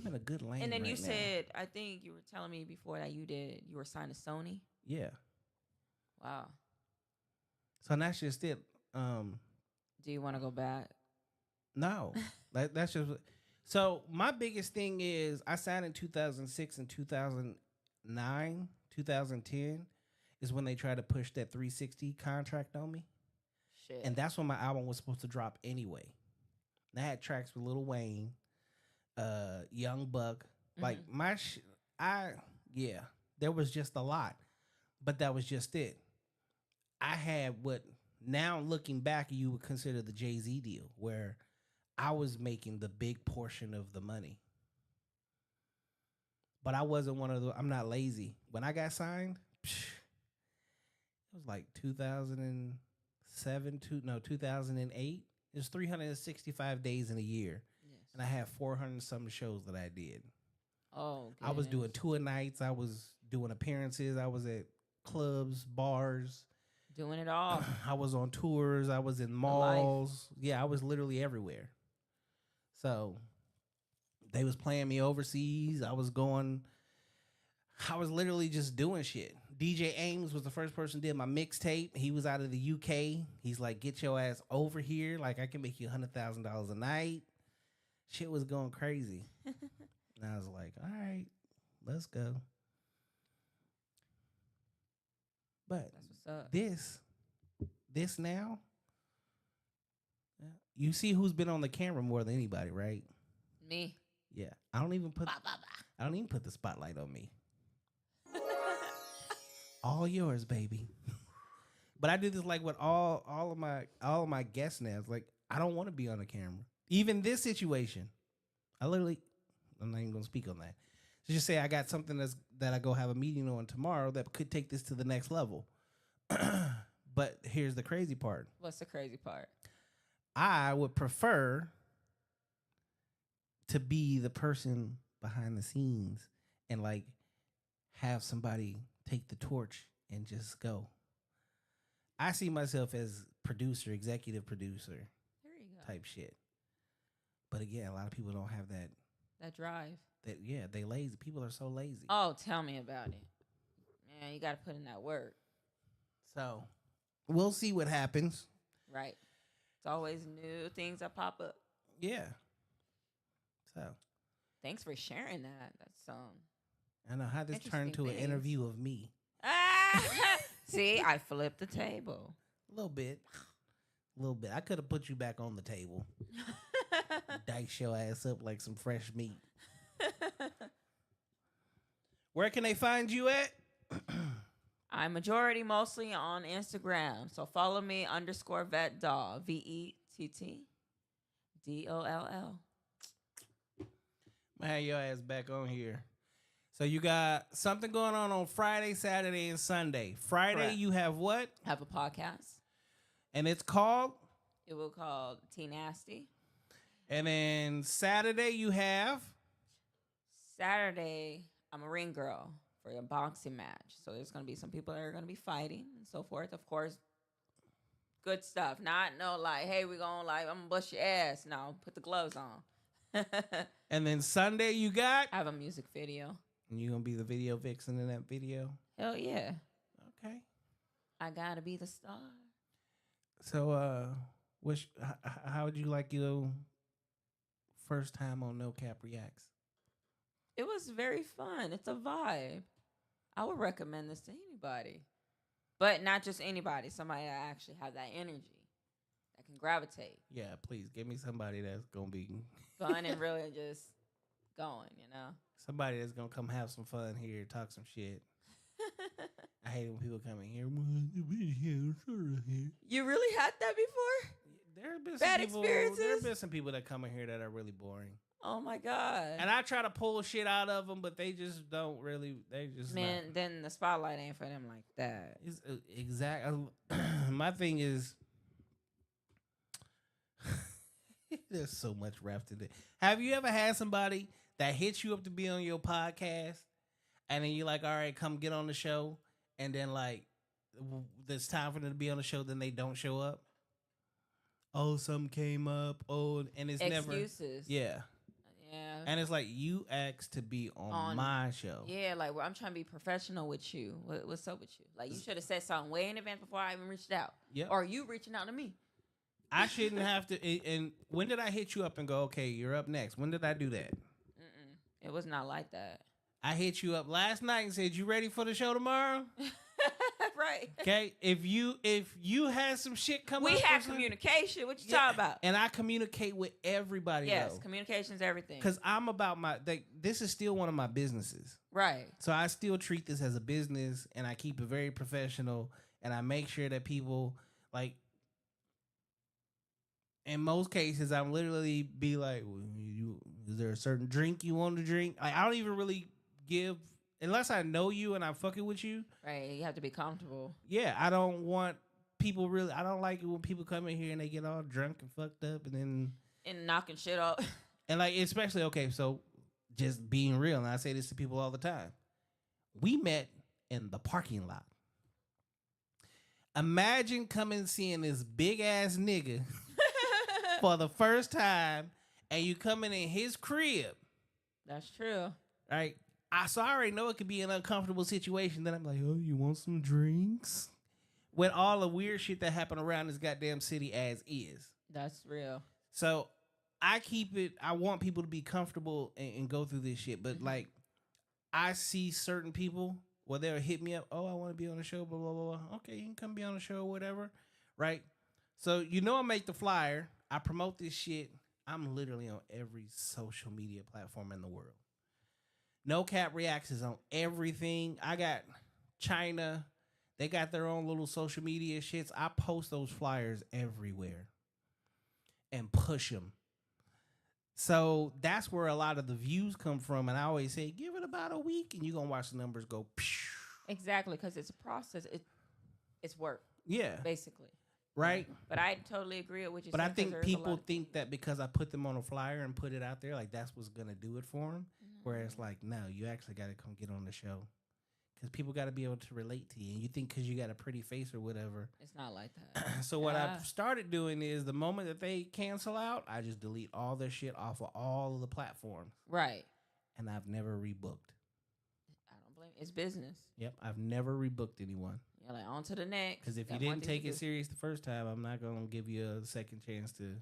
in a good lane. And then right you now. said, I think you were telling me before that you were signed to Sony. Yeah. Wow. So that's just it. Do you want to go back? No, that's just. So my biggest thing is I signed in 2006 and 2009, 2010 is when they tried to push that 360 contract on me. Shit. And that's when my album was supposed to drop anyway. And I had tracks with Lil Wayne, Young Buck. Mm-hmm. Like there was just a lot. But that was just it. I had what now looking back you would consider the Jay-Z deal, where I was making the big portion of the money. But I wasn't one of the, I'm not lazy. When I got signed, it was like 2007, 2008. It was 365 days in a year. Yes. And I had 400 some shows that I did. Oh, I was doing tour nights. I was doing appearances. I was at clubs, bars. Doing it all. I was on tours. I was in malls. Yeah, I was literally everywhere. So they was playing me overseas. I was literally just doing shit. DJ Ames was the first person who did my mixtape. He was out of the UK. He's like, get your ass over here. Like, I can make you $100,000 a night. Shit was going crazy. And I was like, all right, let's go. But That's what's up. this now, you see who's been on the camera more than anybody, right? Me. Yeah. I don't even put the spotlight on me. All yours, baby. But I do this like with all of my guests now. It's like I don't want to be on the camera. Even this situation, I'm not even gonna speak on that. So just say I got something that I go have a meeting on tomorrow that could take this to the next level. But here's the crazy part. What's the crazy part? I would prefer to be the person behind the scenes and like have somebody take the torch and just go. I see myself as producer, executive producer There you go. type shit. But again, a lot of people don't have that. That drive. They lazy. People are so lazy. Oh, tell me about it. Man, you got to put in that work. So we'll see what happens. Right. It's always new things that pop up. Yeah. So Thanks for sharing that. That's I know how this turned to an things. interview of me. See, I flipped the table. A little bit. I could have put you back on the table. Dice your ass up like some fresh meat. Where can they find you at? I'm majority mostly on Instagram. So follow me _VettDoll. VettDoll. I have your ass back on here. So you got something going on Friday, Saturday, and Sunday. Friday, Correct. you have what? Have a podcast. And it's called? It will called T Nasty. And then Saturday you have Saturday, I'm a ring girl for a boxing match. So there's going to be some people that are going to be fighting and so forth. Of course, good stuff. Not no like, hey, we're going to like, I'm going to bust your ass. No, put the gloves on. and then Sunday you got I have a music video. and you're gonna be the video vixen in that video. Hell yeah. Okay. I got to be the star. So how would you like your first time on No Cap Reacts? It was very fun. It's a vibe. I would recommend this to anybody. But not just anybody. Somebody that actually have that energy. That can gravitate. Yeah, please give me somebody that's gonna be Fun and really just going, you know? somebody that's gonna come have some fun here, talk some shit. I hate it when people come in here. You really had that before? There have been Bad some people. experiences? There have been some people that come in here that are really boring, Oh my God. and I try to pull shit out of them, but they just don't really. They just Man, then the spotlight ain't for them like that. It's exact. My thing is, there's so much wrapped in it. Have you ever had somebody that hits you up to be on your podcast, and then you're like, "All right, come get on the show," and then like, it's time for them to be on the show, then they don't show up? Oh, something came up. Oh, and it's never Excuses. Yeah, Yeah. and it's like you asked to be on my show. Yeah, like I'm trying to be professional with you. What's up with you? Like you should have said something way in advance before I even reached out. Yep. Or you reaching out to me. I shouldn't have to. And when did I hit you up and go, okay, you're up next? When did I do that? It was not like that. I hit you up last night and said, you ready for the show tomorrow? Right. Okay. If you had some shit come up. We have or something- communication. What you talking about? And I communicate with everybody. Yes, though. communication's everything. Because I'm about this is still one of my businesses. Right. So I still treat this as a business, and I keep it very professional, and I make sure that people, like, in most cases, I'm literally be like, is there a certain drink you want to drink? I don't even really give, unless I know you and I'm fucking with you. Right. You have to be comfortable. Yeah, I don't want people really, I don't like it when people come in here and they get all drunk and fucked up and knocking shit up. And like, especially, okay, so just being real, and I say this to people all the time. We met in the parking lot. Imagine coming seeing this big ass nigga for the first time, and you coming in his crib. That's true. Right? I already know it could be an uncomfortable situation. Then I'm like, oh, you want some drinks? With all the weird shit that happened around this goddamn city as is. That's real. So I keep it, I want people to be comfortable and go through this shit. But like, I see certain people where they'll hit me up. Oh, I want to be on the show, blah, blah, blah, blah. Okay, you can come be on the show, whatever. Right? So, you know, I make the flyer. I promote this shit. I'm literally on every social media platform in the world. No Cap Reacts is on everything. I got China. They got their own little social media shits. I post those flyers everywhere and push them. So that's where a lot of the views come from. And I always say, give it about a week and you're going to watch the numbers go. Phew. Exactly, because it's a process. It's work. Yeah. Basically. Right? But I totally agree with what you're saying. But I think people think things that because I put them on a flyer and put it out there, like that's what's going to do it for them. Whereas like, no, you actually got to come get on the show. Because people got to be able to relate to you. And you think because you got a pretty face or whatever. It's not like that. So what I've started doing is the moment that they cancel out, I just delete all their shit off of all of the platforms. Right. And I've never rebooked. I don't blame you. It's business. Yep. I've never rebooked anyone. You're like, on to the next. Because if you didn't take it serious the first time, I'm not going to give you a second chance to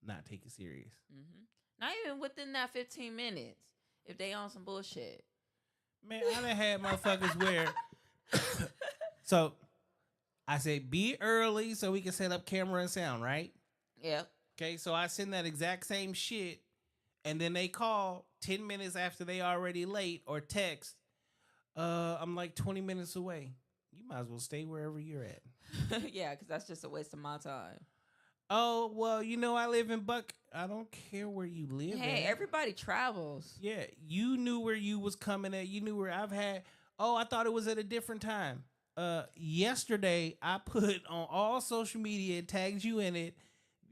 not take it serious. Mm-hmm. Not even within that 15 minutes. If they on some bullshit. Man, I done had motherfuckers where. So, I say be early so we can set up camera and sound, right? Yep. Okay, so I send that exact same shit, and then they call 10 minutes after they already late or text, I'm like 20 minutes away. You might as well stay wherever you're at. Yeah, because that's just a waste of my time. Oh, well, you know, I live in Buck. I don't care where you live. Hey, at. everybody travels. Yeah, you knew where you was coming at. You knew where I've had. Oh, I thought it was at a different time. Yesterday, I put on all social media, tagged you in it,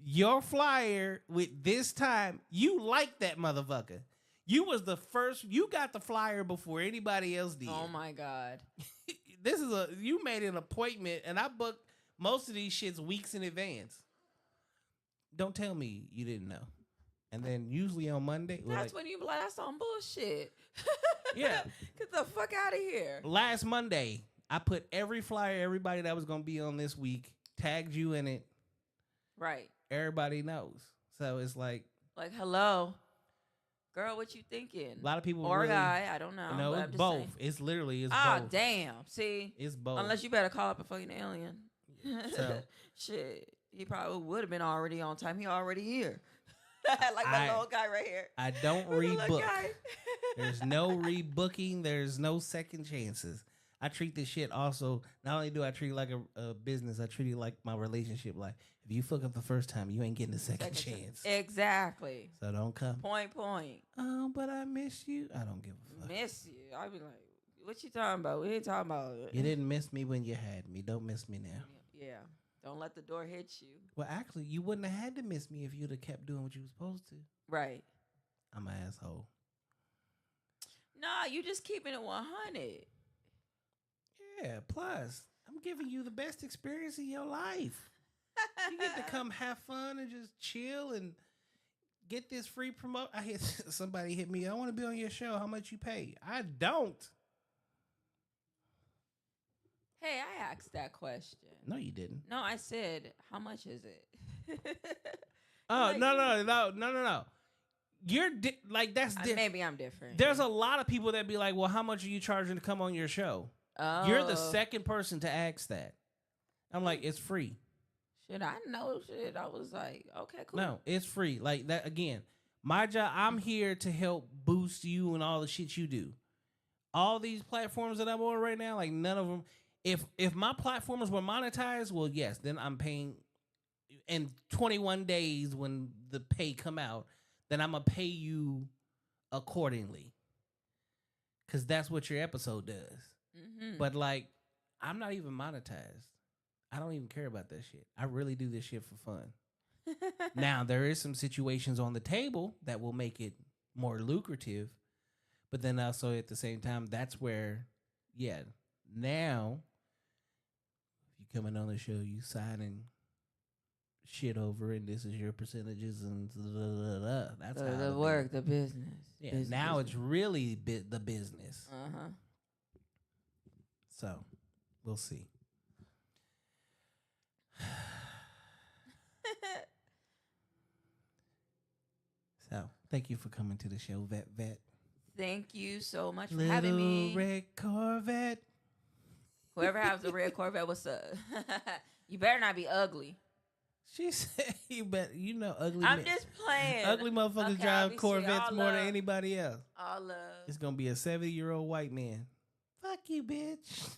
your flyer with this time, you like that motherfucker. You was the first. You got the flyer before anybody else did. Oh my God. You made an appointment, and I booked most of these shits weeks in advance. Don't tell me you didn't know. And then usually on Monday, That's when you be like, that's some bullshit. Yeah. Get the fuck out of here. Last Monday, I put every flyer, everybody that was gonna be on this week, tagged you in it. Right. Everybody knows. So it's like, hello, girl, what you thinking? a lot of people or really, guy, I don't know. No, but it's I'm just both. saying. It's literally both. Damn. See, It's both. unless you better call up a fucking alien. So Shit, he probably would have been already on time. He already here. Like the little guy right here. I don't The little rebook. guy. There's no rebooking. There's no second chances. I treat this shit also. Not only do I treat it like a business, I treat it like my relationship. Like, if you fuck up the first time, you ain't getting a second chance. Exactly. So don't come. Point. Oh, but I miss you. I don't give a fuck. Miss you. I be like, what you talking about? We ain't talking about it. You didn't miss me when you had me. Don't miss me now. Yeah. Don't let the door hit you. Well, actually, you wouldn't have had to miss me if you'd have kept doing what you were supposed to. Right. I'm an asshole. Nah, you just keeping it 100. Yeah, plus, I'm giving you the best experience in your life. You get to come have fun and just chill and get this free promote. I hear somebody hit me. I want to be on your show. How much you pay? I don't. Hey, I asked that question. No, you didn't. No, I said, how much is it? Oh, Like, no. You're that's different. maybe I'm different. There's a lot of people that be like, well, how much are you charging to come on your show? Oh. You're the second person to ask that. I'm like, it's free. Shit, I know shit. I was like, okay, cool. No, it's free. Like that again. My job, I'm here to help boost you and all the shit you do. All these platforms that I'm on right now, like none of them. If my platforms were monetized, well, yes, then I'm paying. In 21 days when the pay come out, then I'm gonna pay you accordingly. Cause that's what your episode does. Mm-hmm. But like, I'm not even monetized. I don't even care about that shit. I really do this shit for fun. Now, there is some situations on the table that will make it more lucrative. But then also at the same time, that's where, yeah, now, if you coming on the show, you signing shit over, and this is your percentages, and that's how the work, the business. Yeah, business, now business. it's really the business. Uh-huh. So, we'll see. So, thank you for coming to the show, Vett. Thank you so much for Little having me. red Corvette. Whoever has a red Corvette, what's up? You better not be ugly. She said, you know, ugly I'm men. just playing. Ugly motherfuckers Okay, drive obviously, Corvettes all more than love. anybody else. All love. It's going to be a 70-year-old white man. Fuck you, bitch.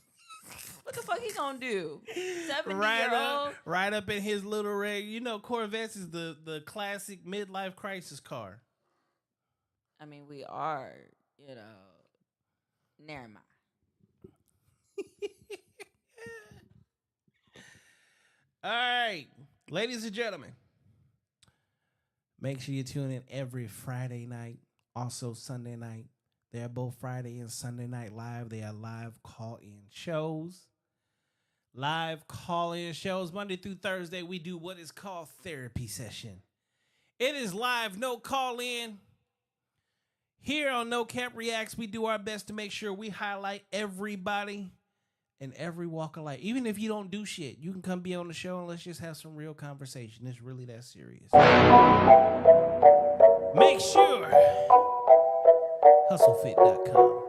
What the fuck he gonna do? 70-year-old? Right up in his little red. You know, Corvettes is the classic midlife crisis car. I mean, we are, you know. Never mind. All right, ladies and gentlemen, make sure you tune in every Friday night, also Sunday night. They are both Friday and Sunday night live. They are live call-in shows. Live call-in shows. Monday through Thursday, we do what is called therapy session. It is live, no call-in. Here on No Cap Reacts, we do our best to make sure we highlight everybody in every walk of life. Even if you don't do shit, you can come be on the show and let's just have some real conversation. It's really that serious. Make sure hustlefit.com.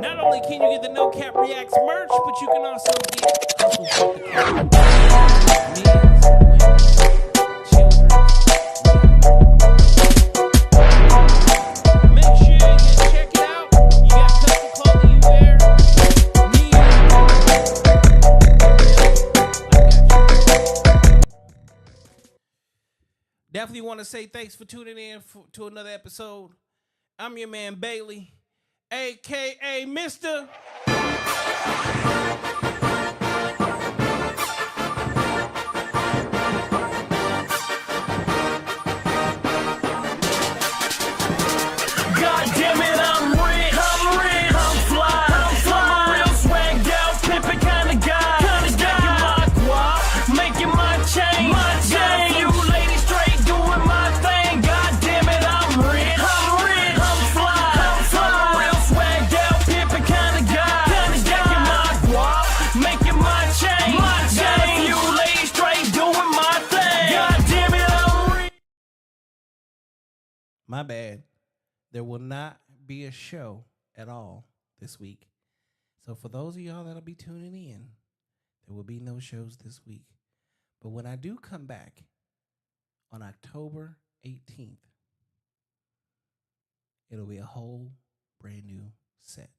Not only can you get the No Cap Reacts merch, but you can also get hustlefit.com. Men's, women's, children. Make sure you check it out. You got custom clothing you wear. Definitely want to say thanks for tuning in to another episode. I'm your man Bailey, a.k.a. Mr. My bad. There will not be a show at all this week. So for those of y'all that'll be tuning in, there will be no shows this week. But when I do come back on October 18th, it'll be a whole brand new set.